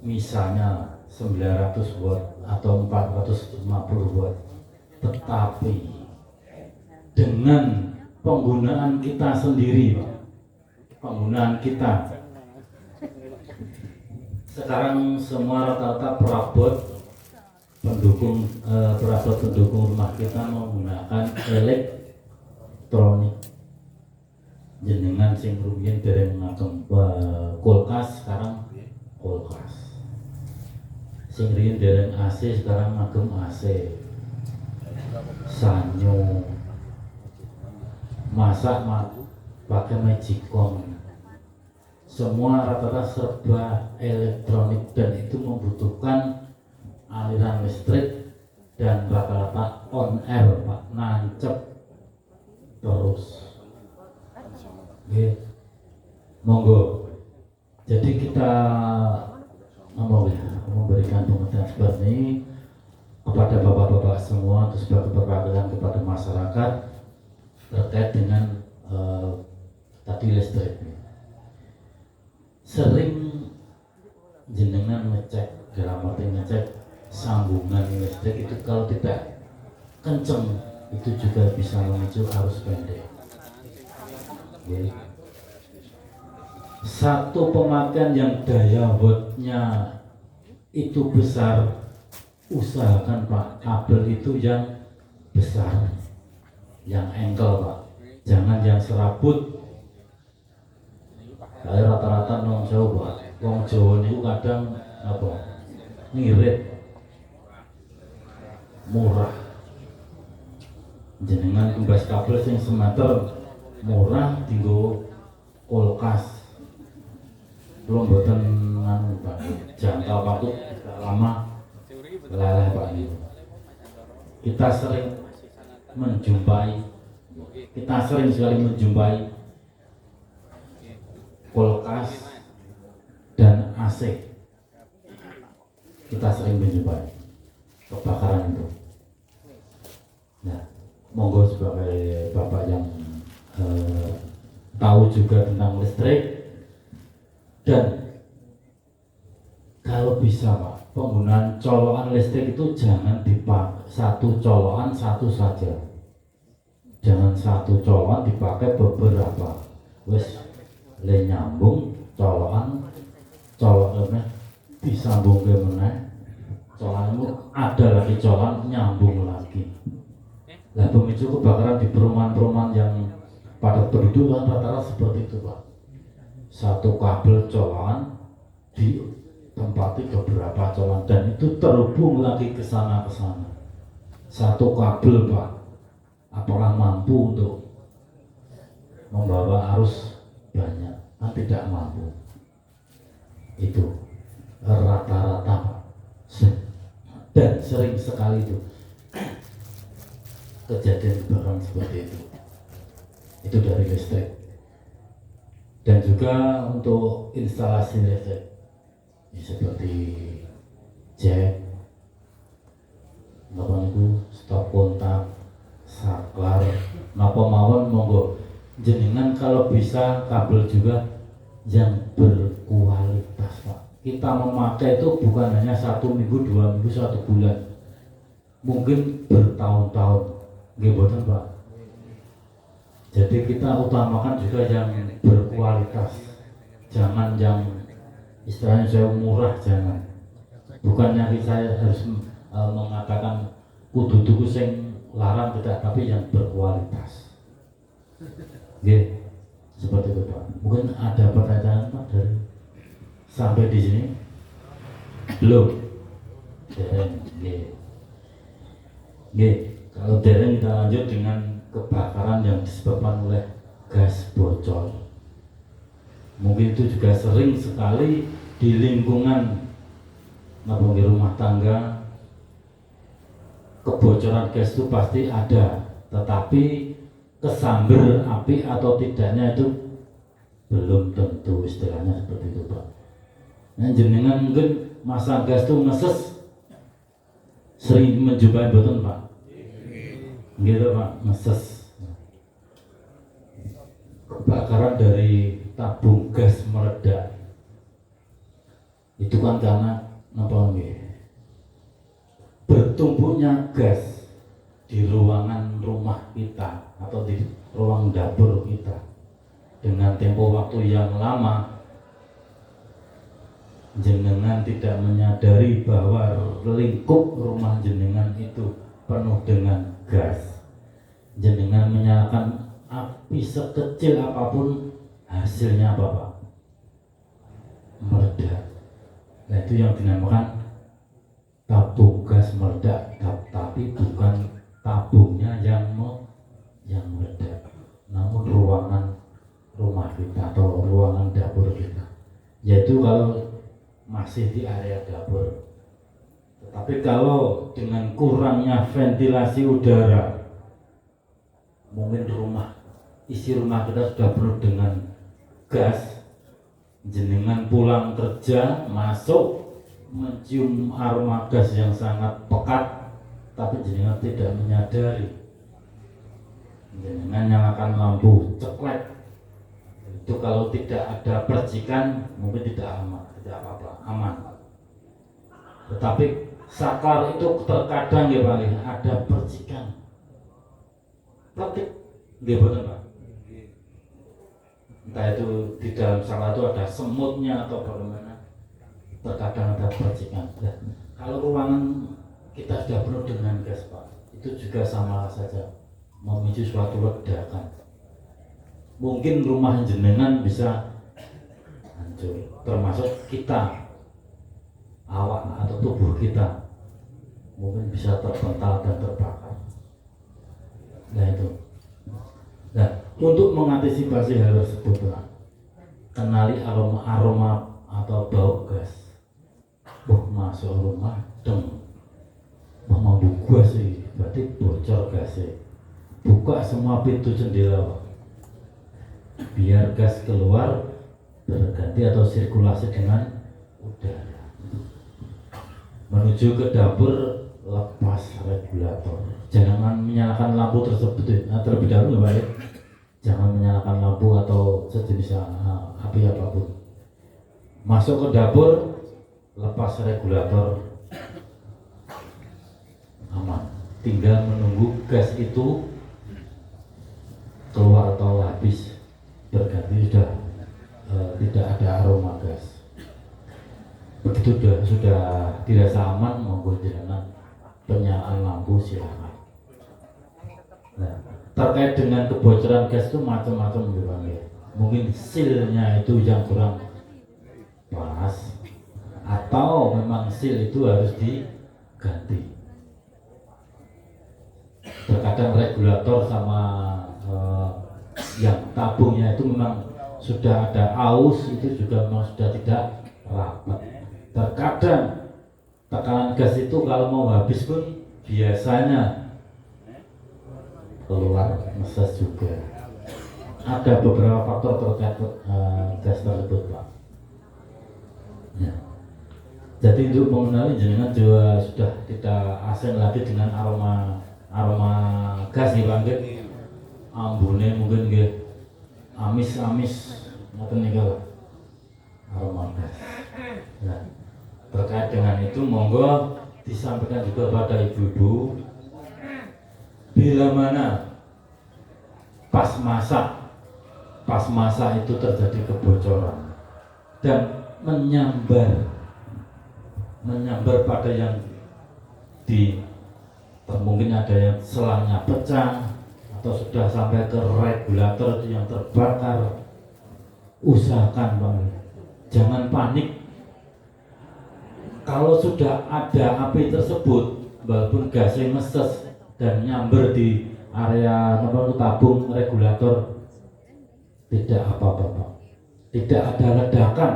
misalnya 900 watt atau 450 watt, tetapi dengan penggunaan kita sendiri Pak, penggunaan kita sekarang semua rata-rata perabot pendukung rumah kita menggunakan elektronik. Jenengan sing rumiyin dereng ngagem kulkas, sekarang kulkas. Sing riyen dereng AC, sekarang ngagem AC. Sanyo. Masak pakai magicom. Semua rata-rata serba elektronik, dan itu membutuhkan aliran listrik dan rata-rata on air Pak, nancep terus. Monggo. Jadi kita memberikan pengertian seperti ini kepada bapak-bapak semua, untuk sebagai perwakilan kepada masyarakat terkait dengan tadi listrik. Sering jenengan ngecek, dalam arti ngecek sambungan listrik itu kalau tidak kenceng itu juga bisa memicu arus pendek. satu pemakaian yang daya wattnya itu besar, usahakan Pak kabel itu yang besar, yang engkel Pak, jangan yang serabut. Kayak rata-rata non Jawa, wong Jawa itu kadang apa ngirit murah. Jenengan tumbas kabel sing semeter murah tinggo kulkas. Belum mboten anu Pak, jangka waktu lama leleh Pak niku. Kita sering sekali menjumpai kulkas dan AC. Kita sering menjumpai kebakaran itu. Nah, monggo sebagai bapak yang tahu juga tentang listrik, dan kalau bisa Pak, penggunaan colokan listrik itu jangan dipakai satu colokan satu saja, jangan satu colokan dipakai beberapa, wes le nyambung colokan disambung ke mana, colokanmu ada lagi colokan nyambung lagi. Nah, pemicu kebakaran di perumahan-perumahan yang padat penduduk kan rata-rata seperti itu Pak. Satu kabel colokan ditempati beberapa colokan dan itu terhubung lagi ke sana. Satu kabel Pak, apakah mampu untuk membawa arus banyak? Kan tidak mampu. Itu rata-rata Pak. Dan sering sekali itu kejadian kebakaran seperti itu dari listrik. Dan juga untuk instalasi listrik seperti jack, stop kontak, saklar, napa mawon monggo jenengan kalau bisa kabel juga yang berkualitas Pak. Kita memakai itu bukan hanya 1 minggu, 2 minggu, 1 bulan, mungkin bertahun-tahun. Nggih mboten Pak. Jadi kita utamakan juga yang berkualitas, jangan yang istilahnya saya murah, jangan. Bukannya saya harus mengatakan kudu tuku sing larang, tidak, tapi yang berkualitas. Nggih, seperti itu Pak. Mungkin ada pertanyaan Pak dari sampai di sini? Belum. Nggih. Kalau dereng kita lanjut dengan kebakaran yang disebabkan oleh gas bocor. Mungkin itu juga sering sekali di lingkungan rumah tangga. Kebocoran gas itu pasti ada, tetapi kesamber api atau tidaknya itu belum tentu, istilahnya seperti itu Pak. Nah, jenengan mungkin masa gas itu ngeses, sering menjumpai boten Pak? Gitu Pak, ngeses. Kebakaran dari tabung gas meledak itu kan karena bertumpuknya gas di ruangan rumah kita atau di ruang dapur kita dengan tempo waktu yang lama. Jenengan tidak menyadari bahwa lingkup rumah jenengan itu penuh dengan gas. Jenengan menyalakan api sekecil apapun, hasilnya apa Pak? Meledak. Nah, itu yang dinamakan tabung gas meledak, tapi bukan tabungnya yang meledak, namun ruangan rumah kita atau ruangan dapur kita, yaitu kalau masih di area dapur. Tetapi kalau dengan kurangnya ventilasi udara, mungkin isi rumah kita sudah penuh dengan gas, jenengan pulang kerja masuk mencium aroma gas yang sangat pekat, tapi jenengan tidak menyadari. Jenengan nyalakan lampu ceklek, itu kalau tidak ada percikan mungkin tidak aman. Tetapi saklar itu terkadang ya Pak, ada percikan. Tapi nggih boten Pak. entah itu di dalam sangla itu ada semutnya atau bagaimana, terkadang ada percikan. Nah, kalau ruangan kita sudah penuh dengan gas Pak, itu juga sama saja memicu suatu ledakan. Mungkin rumah jenengan bisa hancur, termasuk kita, awak atau tubuh kita mungkin bisa terpental dan terbakar. Nah itu. Nah, untuk mengantisipasi hal tersebut, Pak, kenali aroma atau bau gas. Masuk rumah, mau gas sih, berarti bocor gasnya. Buka semua pintu jendela, Pak, biar gas keluar berganti atau sirkulasi dengan udara. Menuju ke dapur, lepas regulator. Jangan menyalakan lampu tersebut terlebih dahulu, Pak ya. Jangan menyalakan lampu atau sejenis api apapun. Masuk ke dapur, lepas regulator, aman. Tinggal menunggu gas itu keluar atau habis, berganti sudah tidak ada aroma gas. Begitu sudah dirasa aman, monggo jenengan penyalaan lampu silakan. Nah, terkait dengan kebocoran gas itu macam-macam ya. Mungkin silnya itu yang kurang pas, atau memang sil itu harus diganti. Terkadang regulator sama yang tabungnya itu memang sudah ada aus, itu juga memang sudah tidak rapat. Terkadang tekanan gas itu kalau mau habis pun biasanya keluar meses juga. Ada beberapa faktor terkait gas tersebut, Pak. Ya. Jadi untuk mengenali jenengan juga sudah tidak asing lagi dengan aroma gas ya, Pak. Ambune mungkin nggih amis-amis ngoten niku aroma gas. Nah, terkait dengan itu monggo disampaikan juga pada ibu-ibu, bila mana pas masak itu terjadi kebocoran dan menyambar pada yang mungkin ada yang selangnya pecah atau sudah sampai ke regulator itu yang terbakar. Usahakan, Pak, jangan panik. Kalau sudah ada api tersebut, walaupun gasnya meses dan nyamber di area tabung regulator, tidak apa-apa, Pak. Tidak ada ledakan.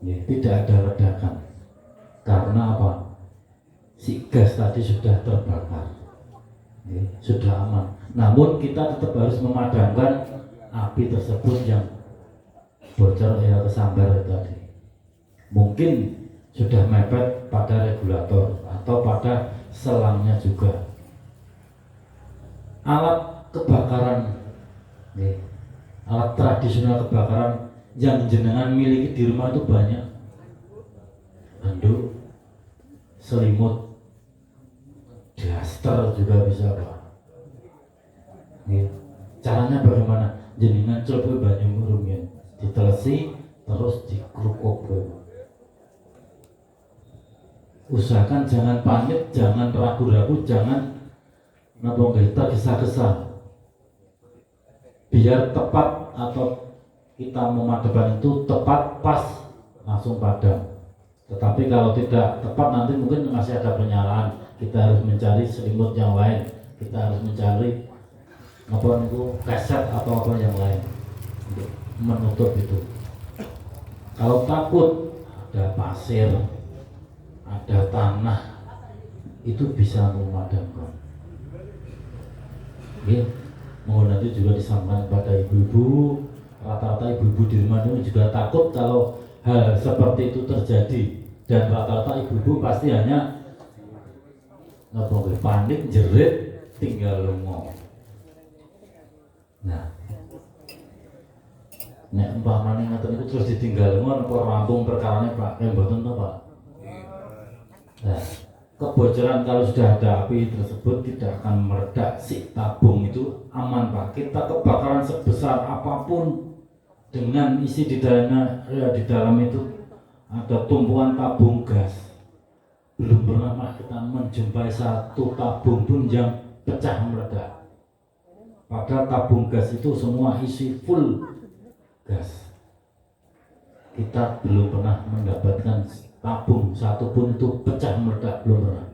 Ya, tidak ada ledakan. Karena apa? Si gas tadi sudah terbakar. Ya, sudah aman. Namun kita tetap harus memadamkan api tersebut yang bocor ya kesambar tadi. Mungkin sudah mepet pada regulator atau pada selangnya juga. Alat kebakaran, alat tradisional kebakaran yang jenengan miliki di rumah itu banyak. Handuk, selimut, daster juga bisa, Pak. Caranya bagaimana? Jenengan coba banyu rumiyin, ditelesi terus dikrukuk. Usahakan jangan panik, jangan ragu-ragu, jangan tergesa-gesa. Biar tepat atau kita memadamkan itu tepat pas langsung padam. Tetapi kalau tidak tepat nanti mungkin masih ada penyalaan. Kita harus mencari selimut yang lain. Kita harus mencari kaset atau apa yang lain untuk menutup itu. Kalau takut ada pasir, ada tanah, itu bisa memadamkan. Mohon nanti juga disampaikan pada ibu-ibu. Rata-rata ibu-ibu di rumah ini juga takut kalau hal seperti itu terjadi, dan rata-rata ibu-ibu pasti hanya panik, jerit, tinggal lungo. Nah, nek umpamane ngaten itu terus ditinggal lungo apa rampung perkarane Pak, mboten to, Pak. Nah, kebocoran kalau sudah ada api tersebut tidak akan meledak. Si tabung itu aman Pak. Kita kebakaran sebesar apapun dengan isi di dalamnya, ya, di dalam itu ada tumpuan tabung gas. Belum pernah Pak kita menjumpai satu tabung pun yang pecah meledak. Padahal tabung gas itu semua isi full gas. Kita belum pernah mendapatkan tabung satupun itu pecah meledak, belum pernah.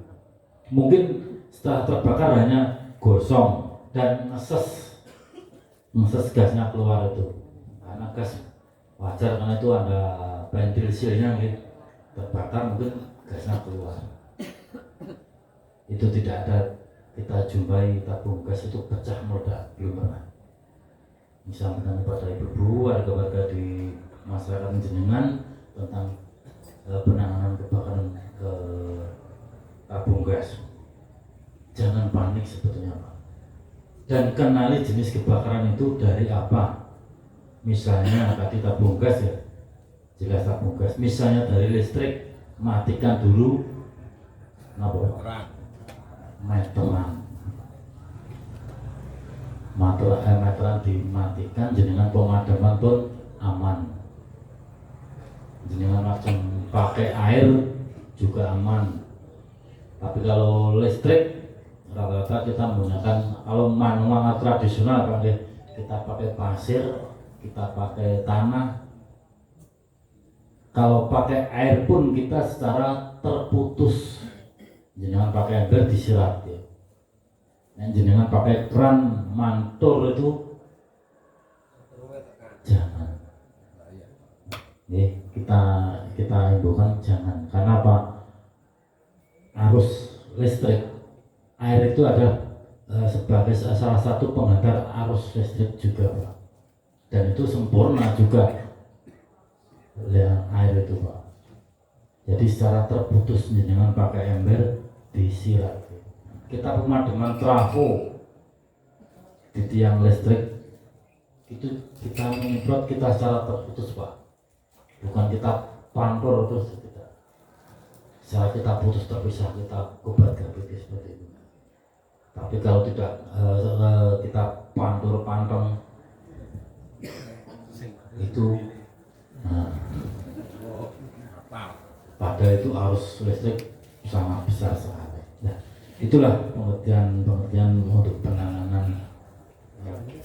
Mungkin setelah terbakar hanya gosong dan ngeses gasnya keluar itu. Karena gas wajar, karena itu ada ventil sealnya gitu. Terbakar mungkin gasnya keluar. Itu tidak ada kita jumpai tabung gas itu pecah meledak, belum pernah. Misalnya pada ibu-ibu warga-warga di masyarakat jenengan tentang penanganan kebakaran ke tabung gas, jangan panik sebetulnya Pak, dan kenali jenis kebakaran itu dari apa. Misalnya tadi tabung gas ya, jelas tabung gas. Misalnya dari listrik, matikan dulu meteran dimatikan, jenengan pemadaman pun aman. Jenengan langsung pakai air juga aman. Tapi kalau listrik rata-rata kita menggunakan, kalau manual tradisional kita pakai pasir, kita pakai tanah. Kalau pakai air pun kita secara terputus. Jenengan pakai ember disirat ya. Dan jenengan pakai keran mantul itu jangan. Kita himbaukan jangan. Karena apa? Arus listrik, air itu ada sebagai salah satu penghantar arus listrik juga Pak. Dan itu sempurna juga ya, air itu Pak. Jadi secara terputus jenengan pakai ember disirat. Kita pemadaman trafo di tiang listrik itu kita menyemprot, kita secara terputus Pak. Bukan kita pantur terus tidak. Secara kita putus terpisah, kita kubat gabiti seperti itu. Tapi kalau tidak kita pantur panteng itu, pada itu arus listrik sangat besar sekali. Nah, itulah pengertian untuk penanganan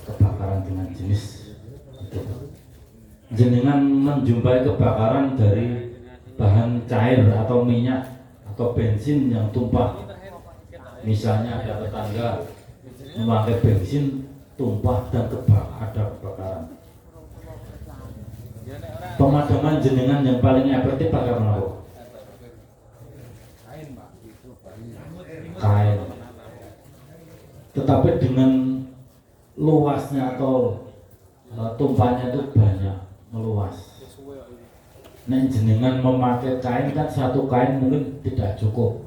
kebakaran dengan jenis itu. Jenengan menjumpai kebakaran dari bahan cair atau minyak atau bensin yang tumpah. Misalnya ada tetangga memakai bensin tumpah dan ada kebakaran. Pemadaman jenengan yang paling efektif pakai apa? Kain. Tetapi dengan luasnya atau tumpahnya itu banyak, meluas. Nah, jenengan memakai kain kan satu kain mungkin tidak cukup.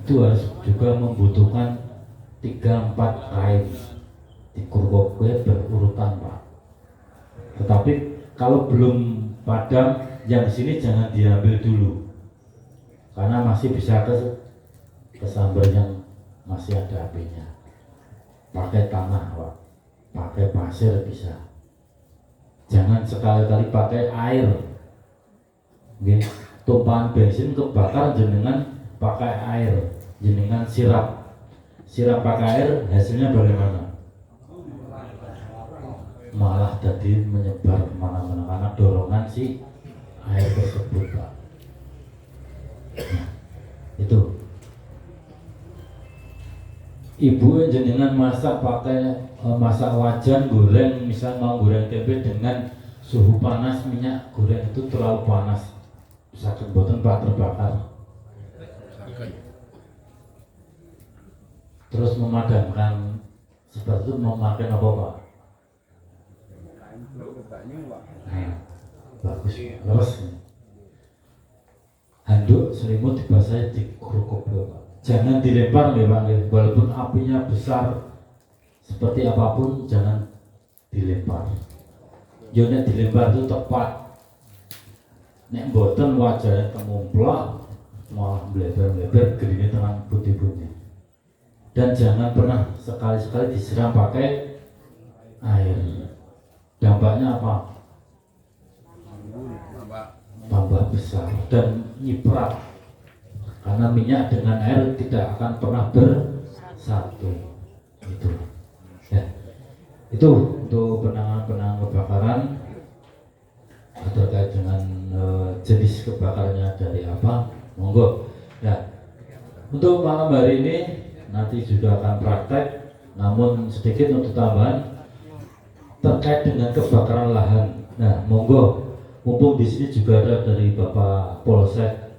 Itu harus juga membutuhkan 3-4 kain dikurkopke berurutan Pak. Tetapi kalau belum padam, yang sini jangan diambil dulu, karena masih bisa kesambar yang masih ada apinya. Pakai tanah Pak, pakai pasir bisa. Jangan sekali-kali pakai air. Tumpahan bensin kebakar jenengan pakai air, jenengan sirap pakai air, hasilnya bagaimana? Malah jadi menyebar kemana-mana karena dorongan si air tersebut Pak. Nah, itu ibu jenengan masak pakai masak wajan goreng, misal mau goreng tempe dengan suhu panas, minyak goreng itu terlalu panas, bisa kebutuhan Pak terbakar. Terus memadamkan seperti itu memakai apa Pak? Nah, bagus, terus handuk selimut dibasahi dikerukuk Pak. Jangan dilempar ya Pak, walaupun apinya besar seperti apapun jangan dilempar. Yo nek dilempar itu tepat. Nek mboten wajahnya temumplak, malah bleber gerinya terang putih-putih. Dan jangan pernah sekali-sekali disiram pakai air. Dampaknya apa? Tambah besar dan nyiprat, karena minyak dengan air tidak akan pernah bersatu. Itu ya, itu untuk penanganan kebakaran terkait dengan jenis kebakarannya dari apa, monggo ya. Untuk malam hari ini nanti juga akan praktek, namun sedikit untuk tambahan terkait dengan kebakaran lahan. Nah, monggo, mumpung di sini juga ada dari Bapak Polsek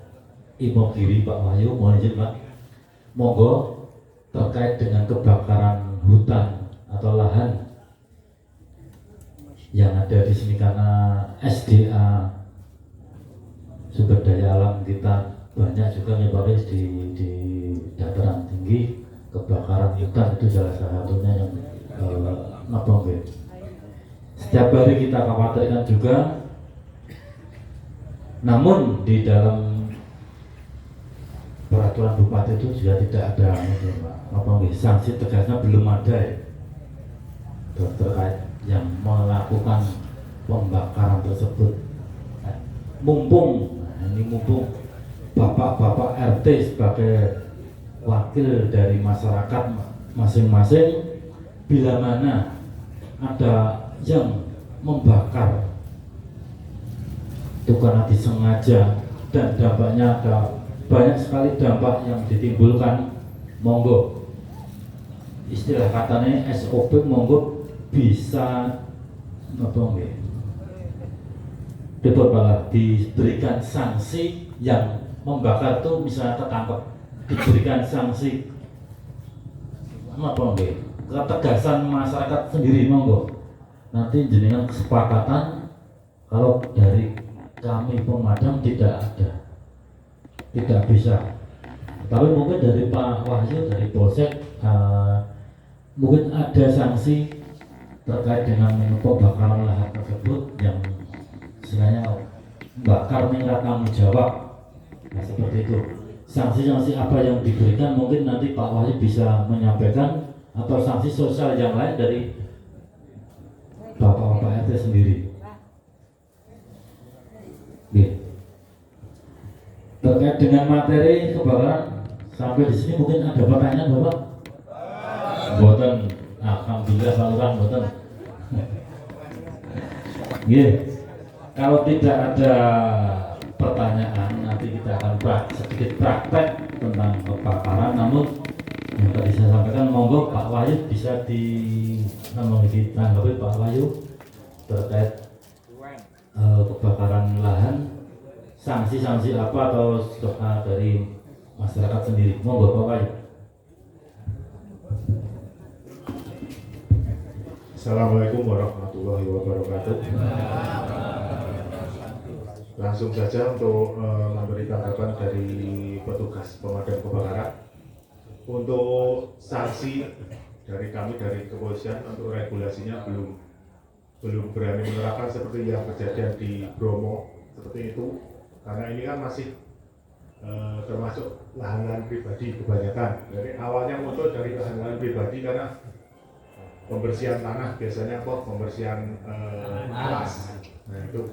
Imogiri, Pak Wahyu, mohon izin Pak. Monggo terkait dengan kebakaran hutan atau lahan yang ada di sini, karena SDA sumber daya alam kita banyak juga nyebarin di dataran tinggi. Kebakaran hutan itu salah satunya yang ngebom. Setiap hari kita khawatirkan juga, namun di dalam peraturan bupati itu juga tidak ada sanksi tegasnya, belum ada ya, terkait yang melakukan pembakaran tersebut. Mumpung bapak-bapak RT sebagai wakil dari masyarakat masing-masing, bila mana ada yang membakar itu karena disengaja dan dampaknya ada banyak sekali dampak yang ditimbulkan, monggo istilah katanya SOP, monggo bisa diberikan sanksi yang membakar itu, misalnya ketangkep diberikan sanksi ketegasan masyarakat sendiri, monggo nanti jenengan kesepakatan. Kalau dari kami pemadam tidak ada, tidak bisa, tapi mungkin dari Pak Wahyu dari Polsek mungkin ada sanksi terkait dengan pembakaran lahan tersebut yang istilahnya bakar minta tanggung jawab. Nah, seperti itu. Sanksi-sanksi apa yang diberikan mungkin nanti Pak Wahyu bisa menyampaikan, atau sanksi sosial yang lain dari Bapak-bapak RT sendiri. Terkait dengan materi kebakaran sampai di sini mungkin ada pertanyaan Bapak? Boten, alhamdulillah saluran boten. Kalau tidak ada pertanyaan, nanti kita akan sedikit praktek tentang kebakaran. Namun yang tadi saya sampaikan, monggo Pak Wahyu bisa ditanggapi Pak Wahyu terkait kebakaran lahan, sanksi-sanksi apa atau dari masyarakat sendiri. Monggo Pak Wahyu. Assalamualaikum warahmatullahi wabarakatuh. Langsung saja untuk memberi tanggapan dari petugas pemadam kebakaran. Untuk sanksi dari kami dari kepolisian, untuk regulasinya belum berani menerapkan seperti yang kejadian di Bromo seperti itu, karena ini kan masih termasuk lahan-lahan pribadi kebanyakan. Jadi awalnya muncul dari lahan-lahan pribadi karena pembersihan tanah, biasanya pembersihan alas. Nah itu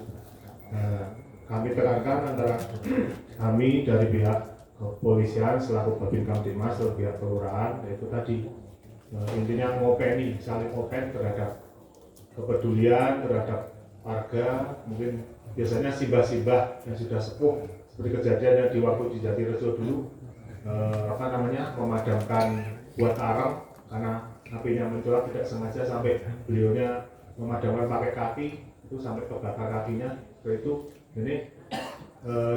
kami tekankan antara kami dari pihak kepolisian selaku Babin Kamtibmas atau pihak kelurahan, yaitu tadi intinya ngopeni, saling open terhadap kepedulian terhadap warga. Mungkin biasanya simbah-simbah yang sudah sepuh seperti kejadian yang di waktu di Jatirejo dulu, memadamkan buat arang karena apinya mencolok tidak sengaja, sampai beliaunya memadamkan pakai kaki, itu sampai kebakar kakinya. Seperti itu. Ini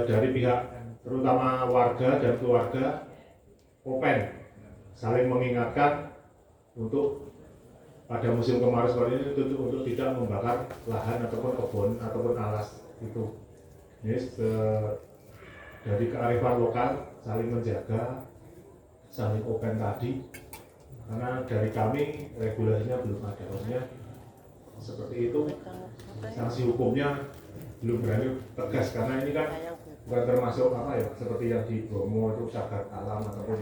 dari pihak terutama warga dan keluarga open, saling mengingatkan untuk pada musim kemarau seperti ini untuk tidak membakar lahan ataupun kebun ataupun alas itu. Ini dari kearifan lokal, saling menjaga, saling open tadi. Karena dari kami regulasinya belum ada, maksudnya seperti itu, sanksi hukumnya belum berani tegas, karena ini kan bukan termasuk apa ya, seperti yang di Bromo itu cagar alam ataupun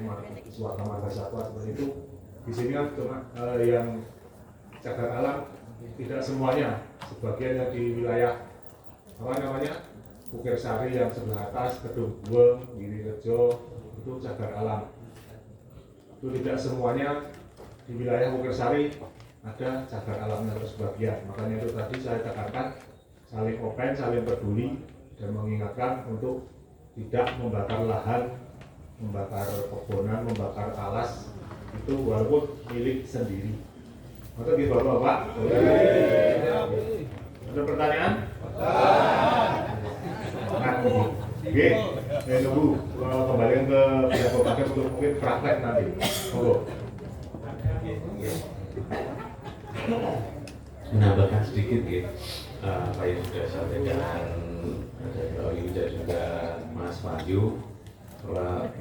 suaka marga satwa seperti itu. Di sini kan cuma yang cagar alam, tidak semuanya, sebagian yang di wilayah apa namanya Bukir Sari yang sebelah atas, Kedung Bueng, Giri Rejo itu cagar alam. Itu tidak semuanya di wilayah Bukir Sari ada cagar alamnya atau sebagian. Makanya itu tadi saya katakan saling open, saling peduli dan mengingatkan untuk tidak membakar lahan, membakar pepohonan, membakar alas itu walaupun milik sendiri. Maka gitu Bapak. Ada pertanyaan? Nah, oke, saya tunggu kembalian ke pihak Bapak untuk mungkin praktek nanti. Monggo. Menambahkan sedikit ya, apa yang sudah disampaikan dari Pak Yu dan juga Mas Wahyu, bahwa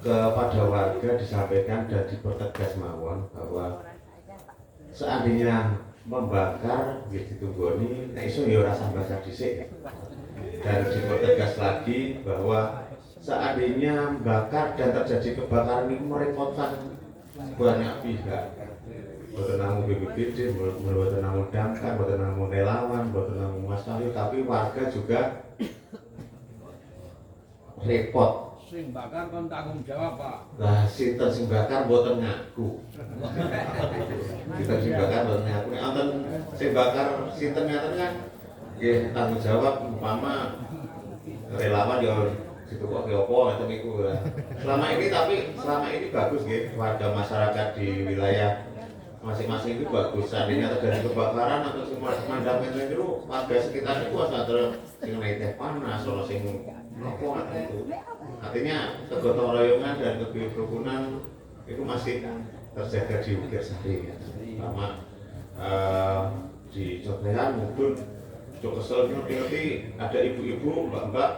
kepada warga disampaikan dan dipertegas mawon bahwa seandainya membakar gitu goni, nah iso ya rasa bakar dhisik. Dan dipertegas lagi bahwa seandainya membakar dan terjadi kebakaran ini merepotkan banyak pihak. Boten namung BPBD, boten namung damkar, boten namung relawan, boten namung Mas Wahyu, tapi warga juga repot. Sing bakar kon tanggung jawab, Pak. Lah sinten sing bakar boten ngaku. Sinten sing bakar boten ngaku. Nek wonten sing bakar sinten ngaten kan nggih tanggung jawab umpama relawan ya gitu kok ke opo ngoten niku. Selama ini bagus nggih warga masyarakat di wilayah masing-masing itu bagus. Seandainya terjadi kebakaran atau semua mandamen itu warga sekitar itu asal sing teh panas, ono sing opo ngoten itu. Artinya kegotong royongan dan kerukunan itu masih terjaga di Bukir Sari. Sama di Joglehan mungkin Jog kesel ngerti ada ibu-ibu, mbak-mbak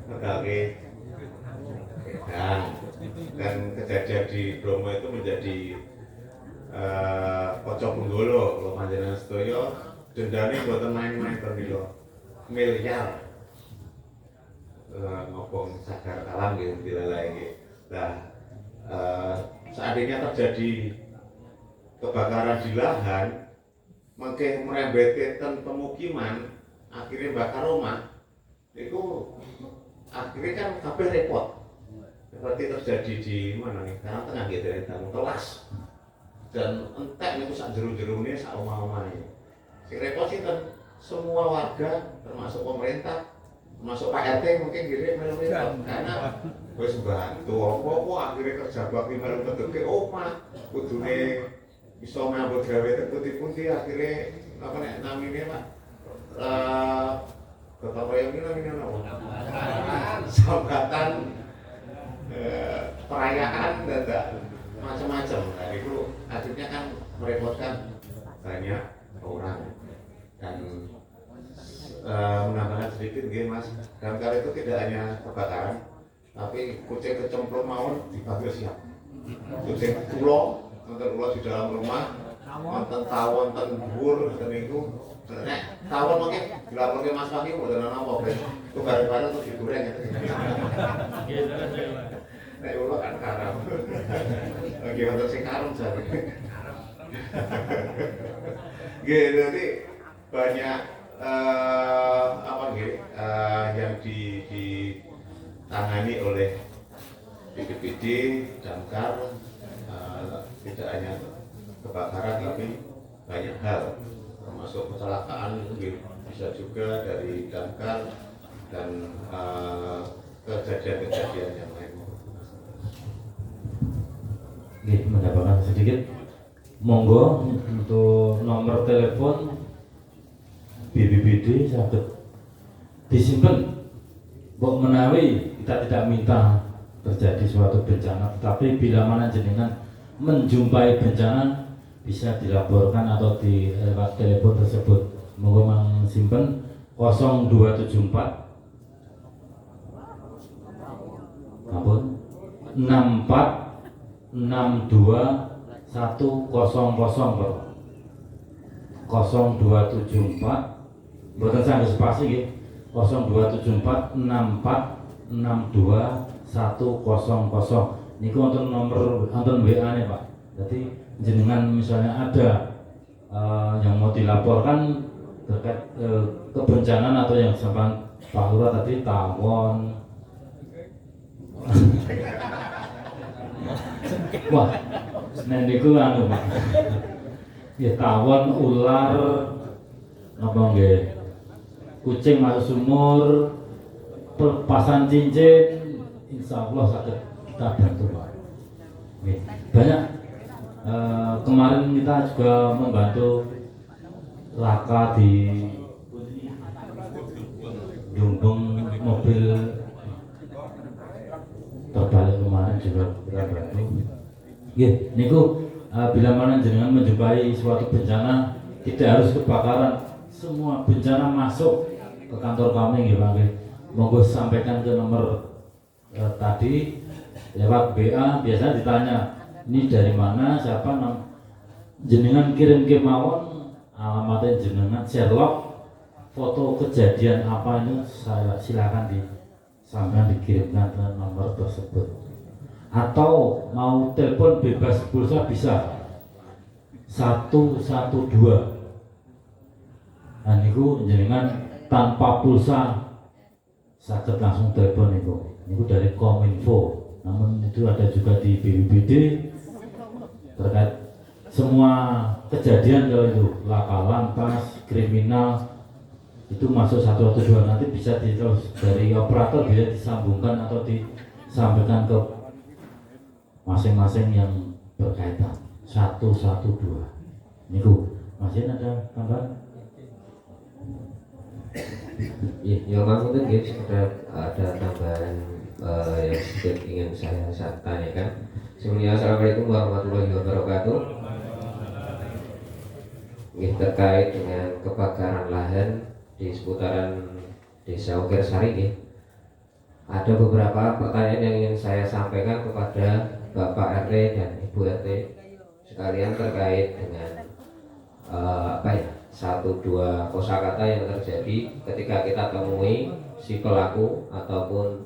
ngegake dan kejadian di Bromo itu menjadi Pocok Benggolo, kalau panjenengan sedaya dendane mboten main-main pernilo miliar ngopong cagar alam gitu dilalai gitu. Nah, seandainya terjadi kebakaran di lahan, mengke merembet ten pemukiman, akhirnya bakar rumah, itu akhirnya kan kabeh repot. Seperti terjadi di mana nih? Karena tengah gitu ya, kamu telas dan entek nih sak jeru-jerune sak omah-omahnya. Si repot sih kan semua warga termasuk pemerintah, termasuk Pak RT mungkin gini melu karena wis bantu apa akhirnya terjebak di melu keduke omah kudune iso ngambut gawe pundi-pundi akhirnya apa nek namine Pak gotong royong ini namine apa? Sambatan perayaan dan macam-macam. Nah, itu akhirnya kan merepotkan banyak orang dan menambahkan sedikit gini Mas, damkar itu tidak hanya kebakaran tapi kucing kecemplung mawon dipanggil siap. Kucing tulo nonton ulo di dalam rumah, nonton tawon, nonton bur, nonton itu tawon mungkin dilaporkan Mas Wahyu mau tenan apa itu bareng-bareng untuk digoreng gitu. Nek ulo kan karam. Lagi nonton sing karam jare. Nggih, jadi banyak yang ditangani oleh BPBD, damkar, tidak hanya kebakaran tapi banyak hal termasuk kecelakaan itu bisa juga dari damkar dan kejadian-kejadian yang lain. Mendapatkan sedikit monggo untuk nomor telepon BPBD sakit disimpan. Mbok menawi kita tidak minta terjadi suatu bencana, tetapi bila mana jenengan menjumpai bencana bisa dilaporkan atau di lewat telepon tersebut. Monggo mang simpen 0274 ampun 64 62 100 0274 Mboten saged spasi nggih. 0274646210. Niku wonten nomor wonten WA-ne, Pak. Jadi jenengan misalnya ada yang mau dilaporkan terkait kebencanaan atau yang sampai Pak Lurah tadi tawon. Wah, niku anu Pak. Ya tawon, ular, napa nggih? Kucing masuk sumur, pelepasan cincin, insya Allah sakit kita bantu Pak. Oke. Banyak kemarin kita juga membantu laka di Jombang, mobil terbalik kemarin juga kita bantu. Ya, niku bila mana jenengan menjumpai suatu bencana tidak harus kebakaran, semua bencana masuk ke kantor kami nggih Pak nggih. Monggo sampaikan ke nomor tadi lewat BA, biasa ditanya ini dari mana, siapa jenengan kirim ke mawon alamatnya jenengan Sherlock, foto kejadian apa itu saya silakan disampaikan dikirimkan ke nomor tersebut, atau mau telepon bebas pulsa bisa 112. Nah niku jenengan tanpa pulsa sakit langsung telepon itu dari Kominfo. Namun itu ada juga di BPBD terkait semua kejadian kalau itu laka lantas, kriminal itu masuk 112, nanti bisa dari operator bisa disambungkan atau disampaikan ke masing-masing yang berkaitan 112. Niku masih ada tambahan? Ya, yang maksudnya guys ada tambahan yang sedikit ingin saya tanyakan. Sebelumnya assalamualaikum warahmatullahi wabarakatuh. Ini terkait dengan kebakaran lahan di seputaran Desa Ukirsari ini. Ada beberapa pertanyaan yang ingin saya sampaikan kepada Bapak RT dan Ibu RT sekalian terkait dengan satu dua kosakata yang terjadi ketika kita temui si pelaku ataupun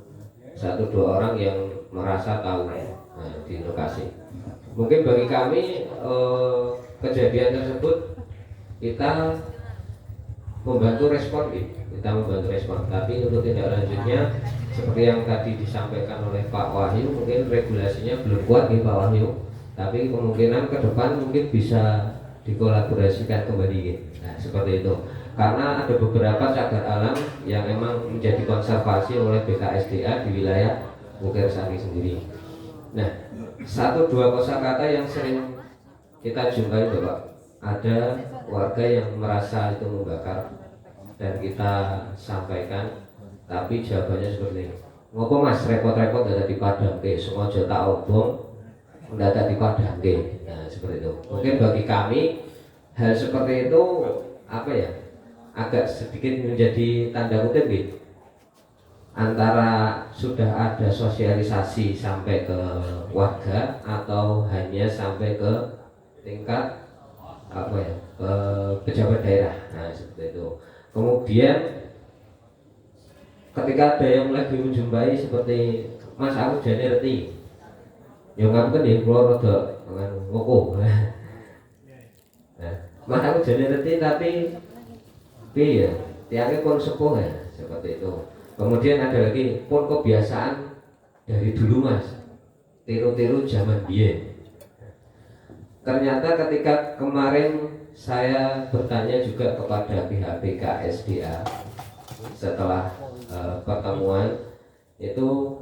satu dua orang yang merasa tahu di lokasi. Mungkin bagi kami kejadian tersebut kita membantu respon, tapi untuk tindak lanjutnya seperti yang tadi disampaikan oleh Pak Wahyu, mungkin regulasinya belum kuat Pak Wahyu, tapi kemungkinan ke depan mungkin bisa dikolaborasikan kembali. Nah, seperti itu. Karena ada beberapa cagar alam yang memang menjadi konservasi oleh BKSDA di wilayah Ukirsari sendiri. Nah, satu dua kosakata yang sering kita jumpai Bapak, ada warga yang merasa itu membakar dan kita sampaikan, tapi jawabannya seperti ini. Ngopo Mas repot-repot data di Padang, semua tak obong mendata di Padang. Nah, seperti itu. Mungkin bagi kami hal seperti itu agak sedikit menjadi tanda kutip antara sudah ada sosialisasi sampai ke warga atau hanya sampai ke tingkat ke pejabat daerah. Nah, seperti itu. Kemudian ketika ada yang lagi menjumpai seperti Mas aku jadi ngerti yang ngapain ya keluar rada ngoko. Nah, Mas aku jadi ngerti tapi ya tiangnya pun sepuh ya, seperti itu. Kemudian ada lagi pun kebiasaan dari dulu Mas, tiru-tiru zaman biyen. Ternyata ketika kemarin saya bertanya juga kepada pihak BKSDA setelah pertemuan itu,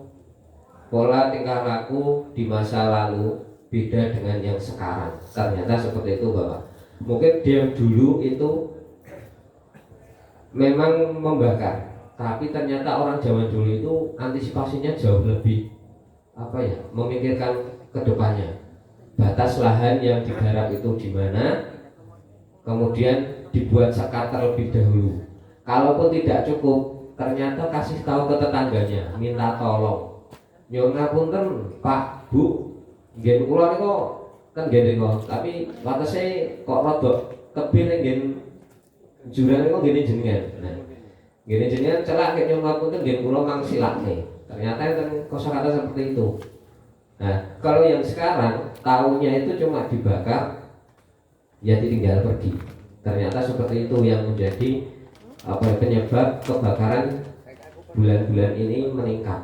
pola tingkah laku di masa lalu beda dengan yang sekarang. Ternyata seperti itu Bapak. Mungkin dia dulu itu memang membakar, tapi ternyata orang zaman dulu itu antisipasinya jauh lebih memikirkan ke depannya. Batas lahan yang digarap itu di mana, kemudian dibuat sekat terlebih dahulu. Kalaupun tidak cukup, ternyata kasih tahu ke tetangganya, minta tolong. Nyuwun ngapunten Pak, Bu, nggih kula niku kan nggih niku, tapi watese kok rada tebih ning jurane kok gini jenengan. Nah, gini jenengan celak nek nyong ngapunten nggih kula mang silake. Ternyata itu kosakata seperti itu. Nah, kalau yang sekarang tahunya itu cuma dibakar, ya ditinggal pergi. Ternyata seperti itu yang menjadi penyebab kebakaran bulan-bulan ini meningkat.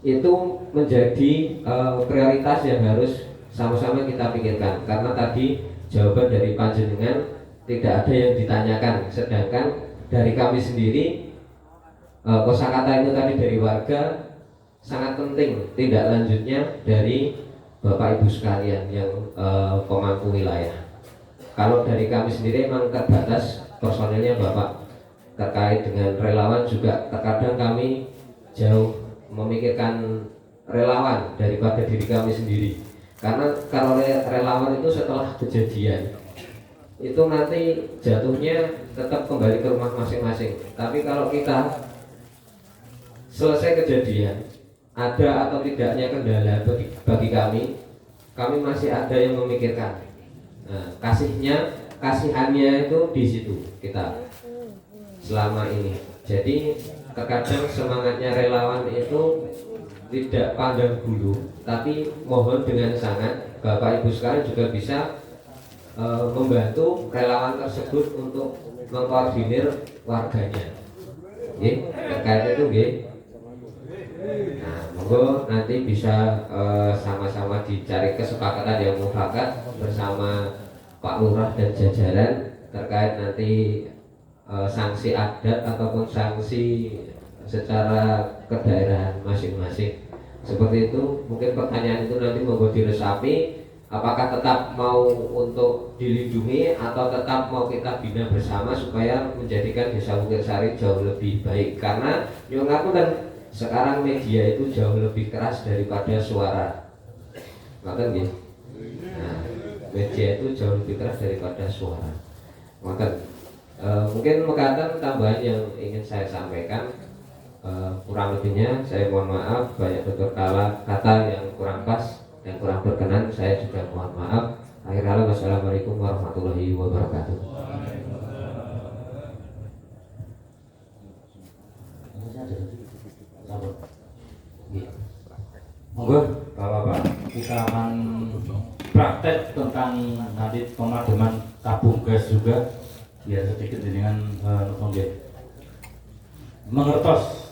Itu menjadi prioritas yang harus sama-sama kita pikirkan. Karena tadi jawaban dari panjenengan tidak ada yang ditanyakan, sedangkan dari kami sendiri kosakata itu tadi dari warga sangat penting tindak lanjutnya dari Bapak Ibu sekalian yang pemangku wilayah. Kalau dari kami sendiri memang terbatas personilnya Bapak. Terkait dengan relawan juga terkadang kami jauh memikirkan relawan daripada diri kami sendiri. Karena kalau relawan itu setelah kejadian itu nanti jatuhnya tetap kembali ke rumah masing-masing. Tapi kalau kita selesai kejadian, ada atau tidaknya kendala bagi kami masih ada yang memikirkan. Nah, kasihannya itu di situ kita selama ini. Jadi terkadang semangatnya relawan itu tidak pandang bulu, tapi mohon dengan sangat Bapak Ibu sekalian juga bisa membantu relawan tersebut untuk mengkoordinir warganya. Nggih, terkait itu nggih. Nah, monggo nanti bisa sama-sama dicari kesepakatan yang mufakat bersama Pak Lurah dan jajaran terkait nanti sanksi adat ataupun sanksi secara kedaerahan masing-masing. Seperti itu, mungkin pertanyaan itu nanti monggo diresapi, apakah tetap mau untuk dilindungi atau tetap mau kita bina bersama supaya menjadikan Desa Wukirsari jauh lebih baik. Karena nyong aku kan sekarang media itu jauh lebih keras daripada suara. Makan ya? Nah, media itu jauh lebih keras daripada suara. Makan. Mungkin mengatakan tambahan yang ingin saya sampaikan, kurang lebihnya saya mohon maaf, banyak tutur kata yang kurang pas dan kurang berkenan, saya juga mohon maaf. Akhirnya wassalamualaikum warahmatullahi wabarakatuh. Monggo Bapak-bapak, kita akan praktek tentang nanti pemadaman tabung gas juga. Ya sedikit dengan mengertos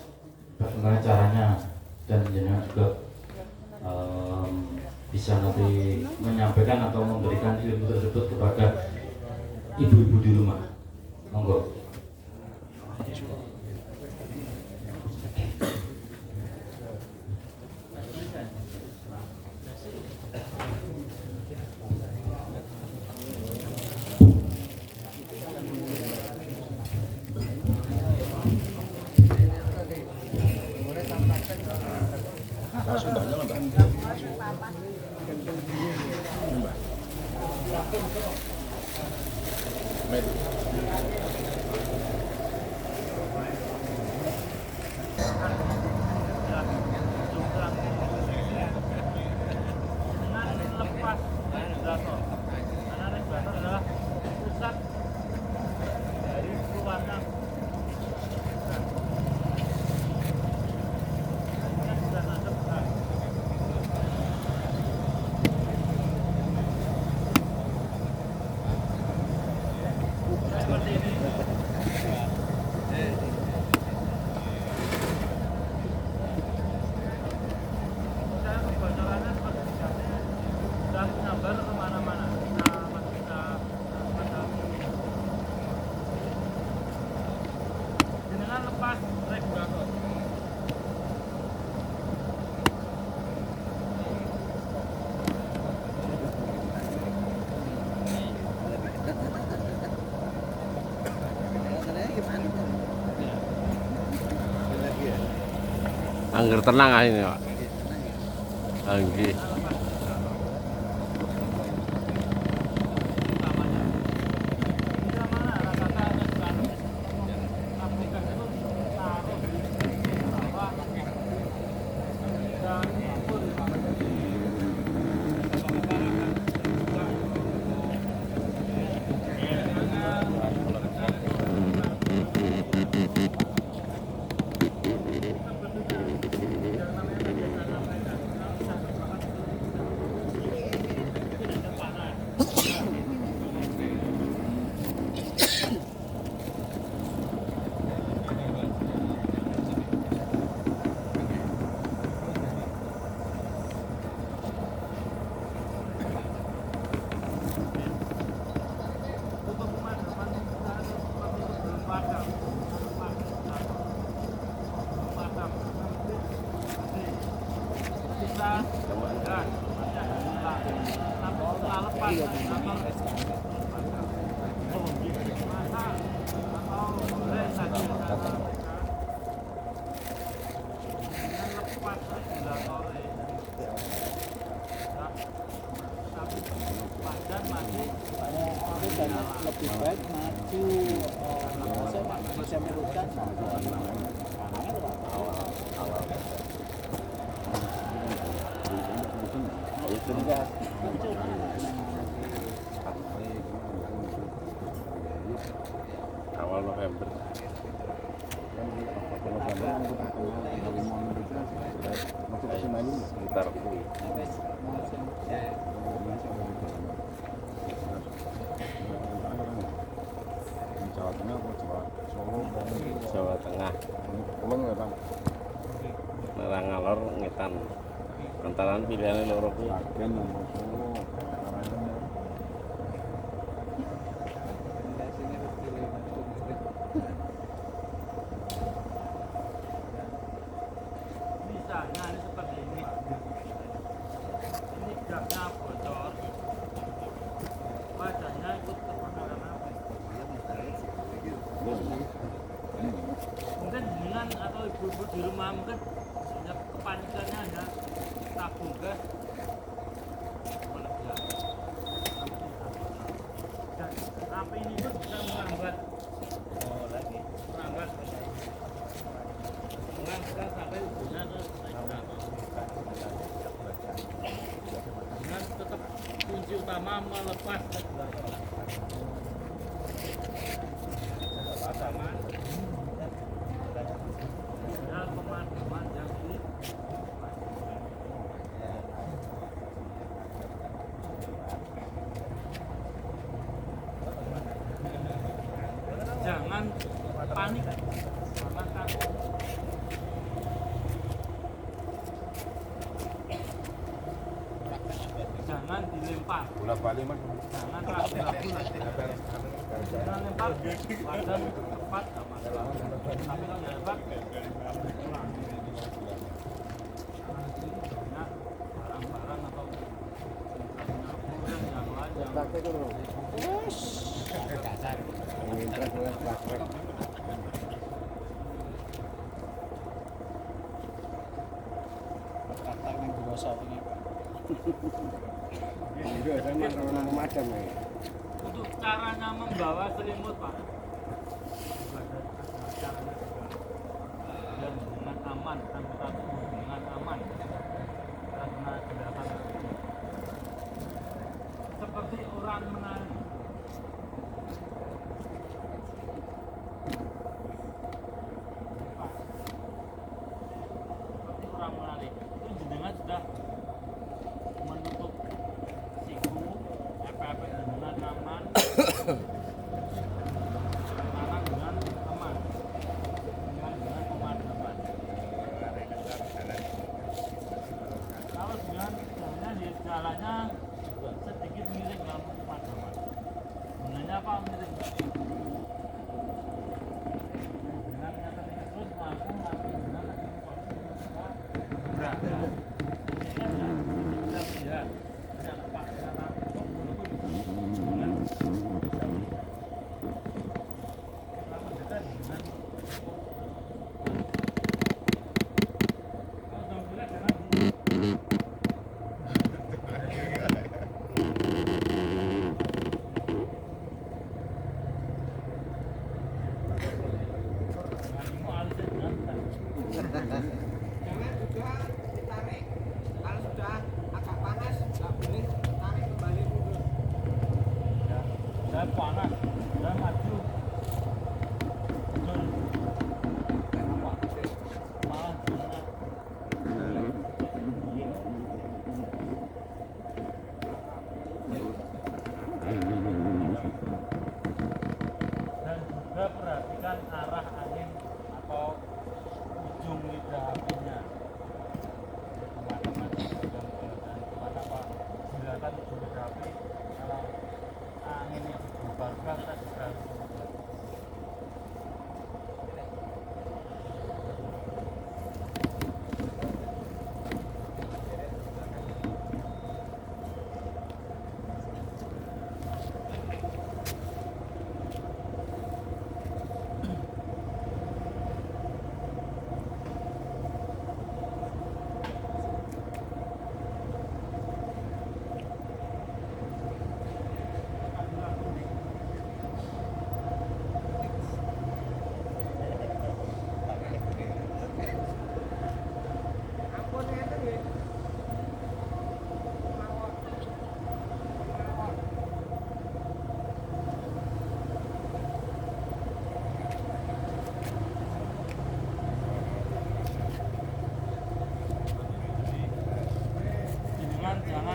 bagaimana caranya dan jangan juga bisa nanti menyampaikan atau memberikan ilmu tersebut kepada ibu-ibu di rumah. Monggo. Angger tenang aja ini Pak. Nggih. lebih baik maju bisa meneruskan awal November sekitar Jawa Tengah atau Jawa Solo? Jawa Tengah Ulun nggak bang? Nerang Ngalor Ngetan antaran pilihannya loro kuwi Sragen atau Solo? Karanganyar. misalnya ini seperti ini gasnya bocor wajahnya ikut terbakar karena apa? Mungkin dengan atau ibu-ibu di rumah mungkin hanya kepanikannya hanya tabung gas meledak. Dan api ini pun bisa merambat merambat sampai ujungnya ke dengan tetap kunci utama melepas pemadaman yang ini jangan panik, jangan takut. Jangan dilempar. Bola balik mas. Jangan ragu-ragu. Jangan lempar. Badan tepat nggak masalah. Tapi kalau lempar, pulang. Nah, barang-barang atau yang lain untuk caranya membawa selimut Pak dan dengan aman dengan aman karena gerakan seperti orang menari. Seperti orang menari itu jenengan sudah menutup siku efek dengan aman dengan aman dengan pemadaman. Kalau dengan di jalannya sedikit miring dalam pemadaman. Gunanya apa miring? Dengan nyata terus mampu dengan berat. Ya, jangan pakai cara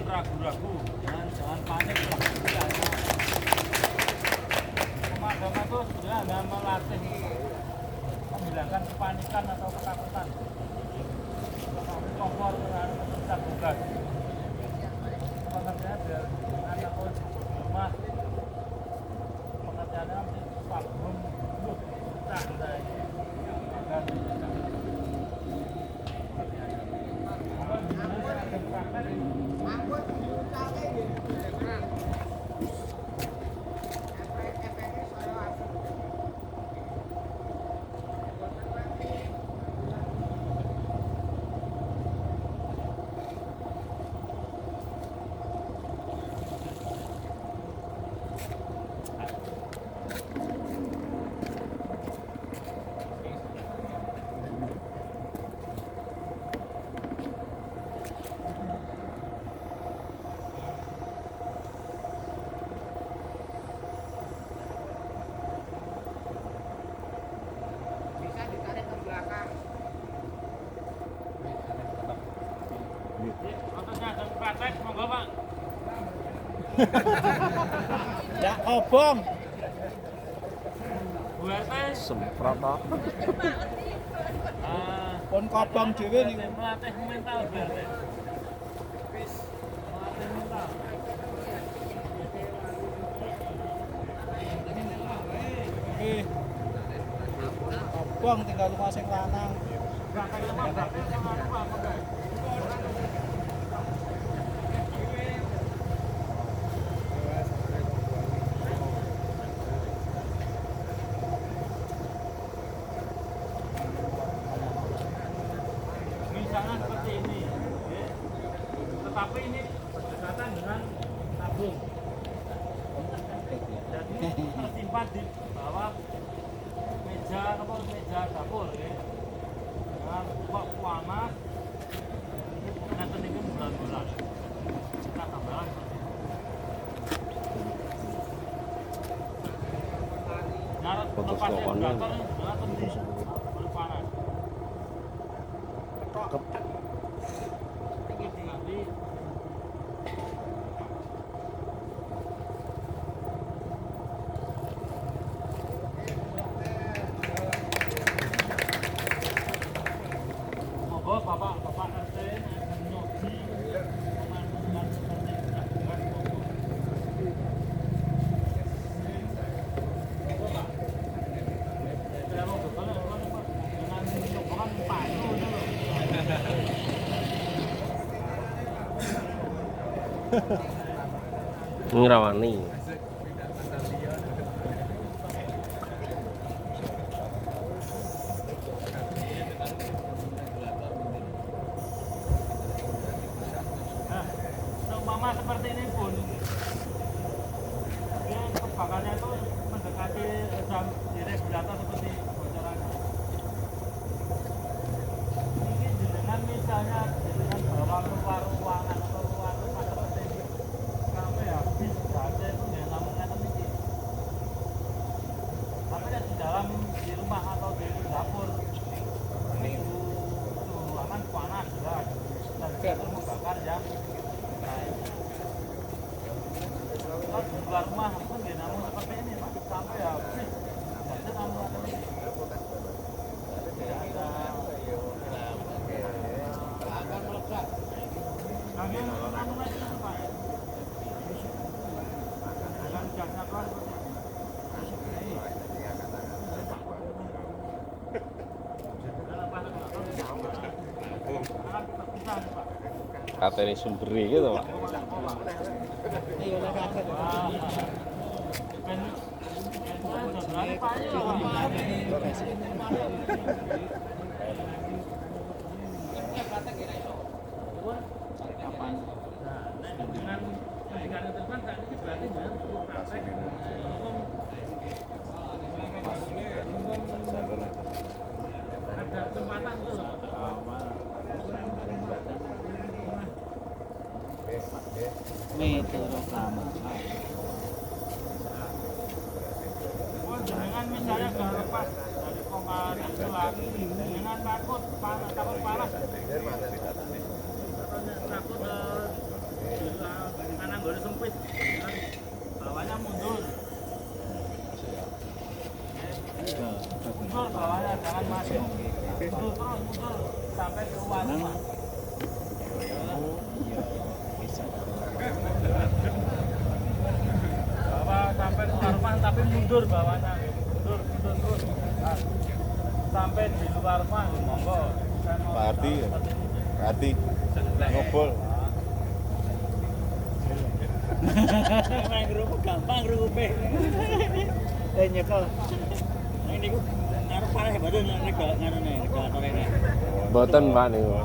ragu-ragu, jangan panik lah. Pemadaman itu sebenarnya hanya melatih menghilangkan kepanikan atau ketakutan. Kompor dengan tetap buka. Pengertiannya biar anak pun di rumah. Pengertiannya mesti vakum, santai. Contohnya ada praktek, monggo Pak. Ya obong. Bu RT Semprot toh. Pun kobong dhewe niku. melatih mental Bu RT. Melatih mental. Nggih. Obong tinggal rumah sing lanang. Praktek lemah praktek sama Pak. Misalnya seperti ini, ya. Tetapi ini berdekatan dengan tabung. Jadi tersimpan di bawah meja dapur, ya. Dengan kok panas, dengan ini bulan-bulan. Kita tambahkan seperti ini. Nah, lepasnya generator ini generator ini berpanas. Nanti monggo Bapak RT menyobi pemandangan seperti ini. Monggo Pak. Saya mau betul dengan nyobokan payu itu loh. Ngrawani. Nah, seumpama seperti ini pun, dia kebakarnya itu mendekati jam di regulator seperti bocorannya. Mungkin dengan misalnya dengan bawa keluar ruangan atau keluar rumah seperti ini, sampai habis gasnya itu nggak namanya ini. Tapi di dalam di rumah atau di dapur itu ruangan panas jelas dan itu membakar yang lain. Kalau di luar rumah pun dia namun seperti ini Pak, sampai habis gasnya namanya ini. Tidak ada akan meledak. Kami namun aja Pak. Dengan gasnya keluar seperti ini. Katanya sumberi gitu Pak. Ada kesempatan tuh. Metro Prama. Dengan misalnya nggak lepas dari komandan lagi, dengan takut panas, takut sawit. Bawahnya mundur. Mundur bawahnya, jangan masuk. Mundur terus, mundur sampai keluar rumah. Bawa sampai keluar rumah tapi mundur bawahnya, mundur terus. Nah, sampai di luar rumah, monggo. Pak Ardi ngobol. Main kerupuk gampang kerupuk. Nyekel. Ini ku ngarep parah badan nek ngarone regalatore nek. Mboten Pak niku.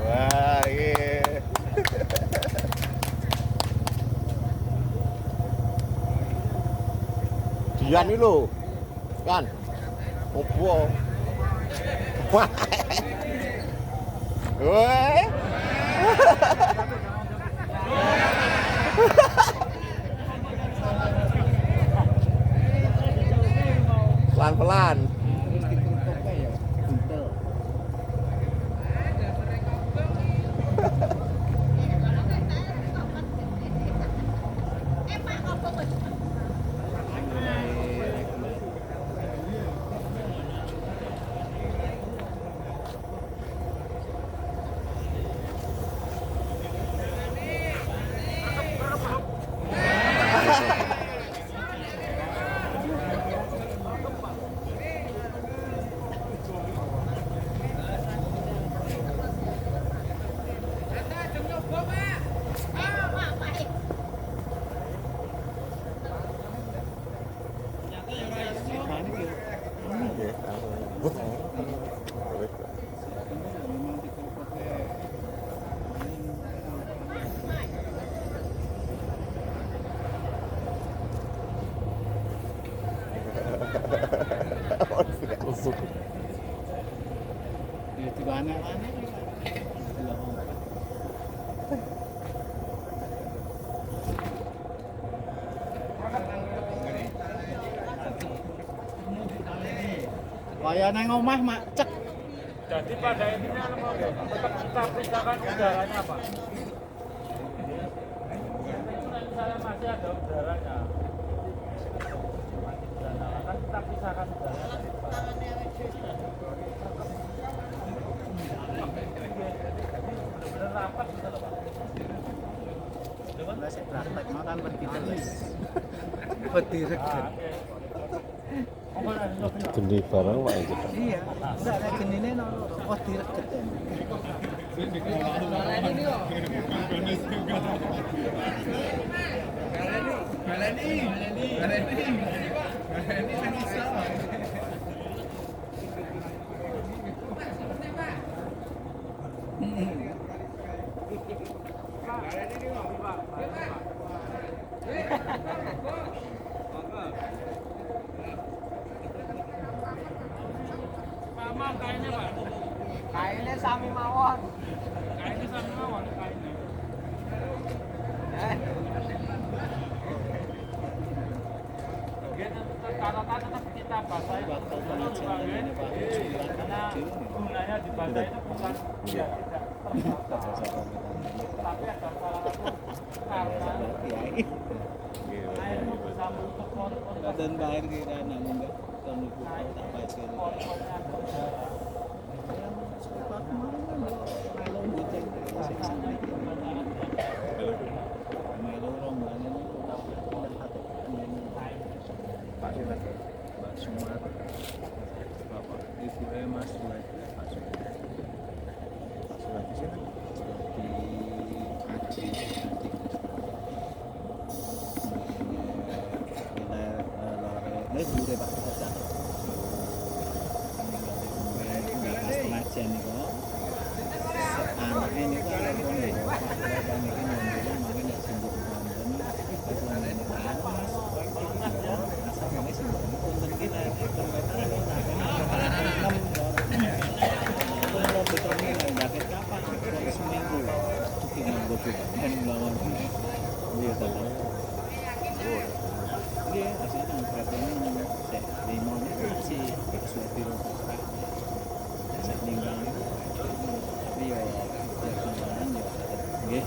Wah, iki. Dian iki lho. Kan. Opo? Wah. Woi. Pelan-pelan. Itu aneh-aneh. Kaya nang omah mak cek. Jadi pada intinya tetap kita periksakan udaranya Pak. Misalnya masih ada udaranya, kan kita pisahkan udaranya. Benar-benar rapat gitu loh Pak. Lah sik praktek mau kan wedi terus. Wedi regen. Gede barang Pak itu. Iya, enggak nek genine no wedi regen. Mama kayaknya Pak. Kaine sami mawon. Kayaknya sama mawon kayaknya. Rata-rata tetap kita basahi dulu dibangun karena gunanya dibasahi itu bukan biar tidak terbakar, tapi ada salah satu karena air itu bisa menutup pori-pori Dan bayar kira namun enggak tahun itu tak bayar kira. pori-porinya berdarah. Sekolah kemarin kan Milo buceng Milo rombongan itu Pak Silat, Mbak Sumar, Bapak Ibu Mas Silat, Pak Sumar. Pak Silat di sini di Aji dure Pak Kocak. Pengajian nih kok. Anaknya ini kan pun ya Pak Bapak ini kan yang mau nggak sibuk nonton. Asal ini sibuk nonton kita kalau betul nih jaket kapan? Kalau seminggu. Kita nggak bukan lawan. Iya tahu. Dia aslinya perhatiannya saya limonnya masih sesuatu rokok saya tinggal tapi ya tinggalan ya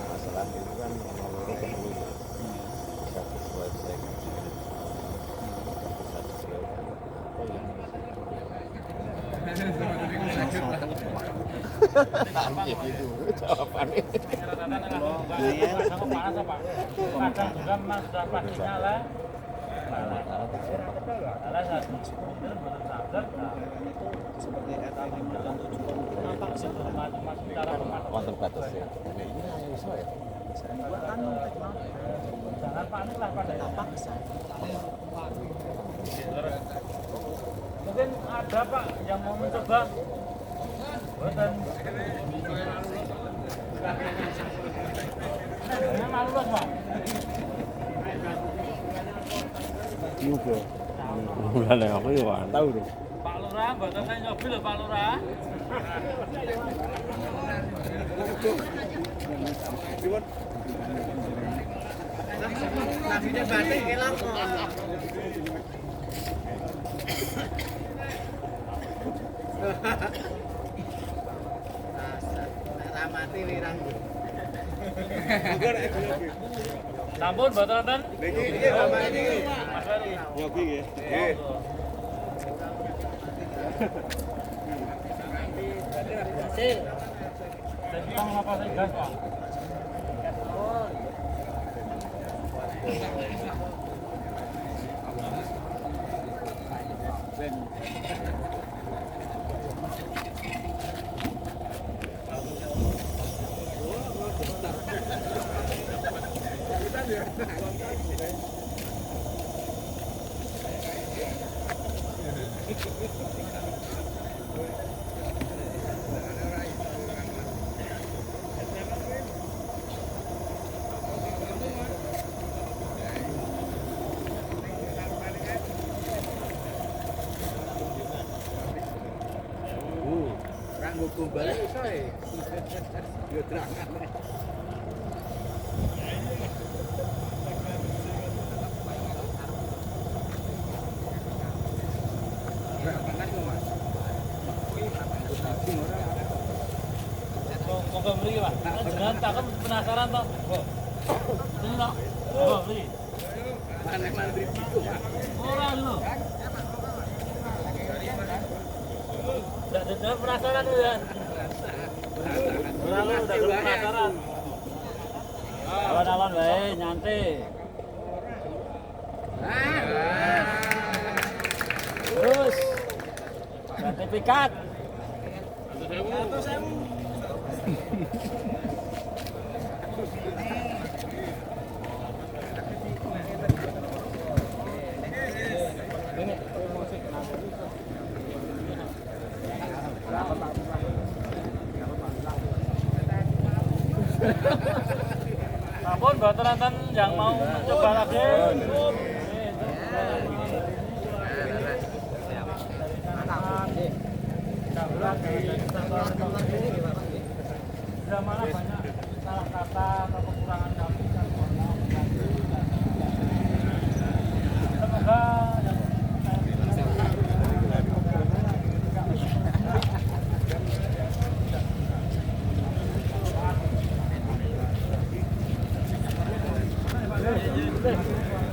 Masalah itu kan nomor perlu satu website satu gitu jawabannya. Kadang juga mas sudah pasti nyala. Salah satu kemudian benar-benar seperti RT dengan tujuan nampak sih macam-macam cara bermain. Konten batas ya. Jangan panik lah pada paksa. mungkin ada Pak yang mau mencoba. Buatan. Ini malu Mas Pak. Juga. Bulan yang aku ya tahu dong. Pak Lurah, buatan saya nyobil loh Pak Lurah. Nabinya batik hilang kok. Ramati wirang. Sampun boten. Niki ramati iki. Nyobi nggih. Nggih. Hasil. Tentang apa sih gas Pak? Ngukum balik iso e. Yo terangan. Monggo mriki Pak. Jangan takon penasaran toh. Ini toh. Oh, beli. Mana mantri itu, Pak. Ora lho. Udah penasaran tuh ya. Ora lho, udah penasaran. Awan-awan wae nyantai. Terus sertifikat. Sampun boten nonton yang mau mencoba lagi. Sudah mana banyak salah kata atau kekurangan kami. Semoga yang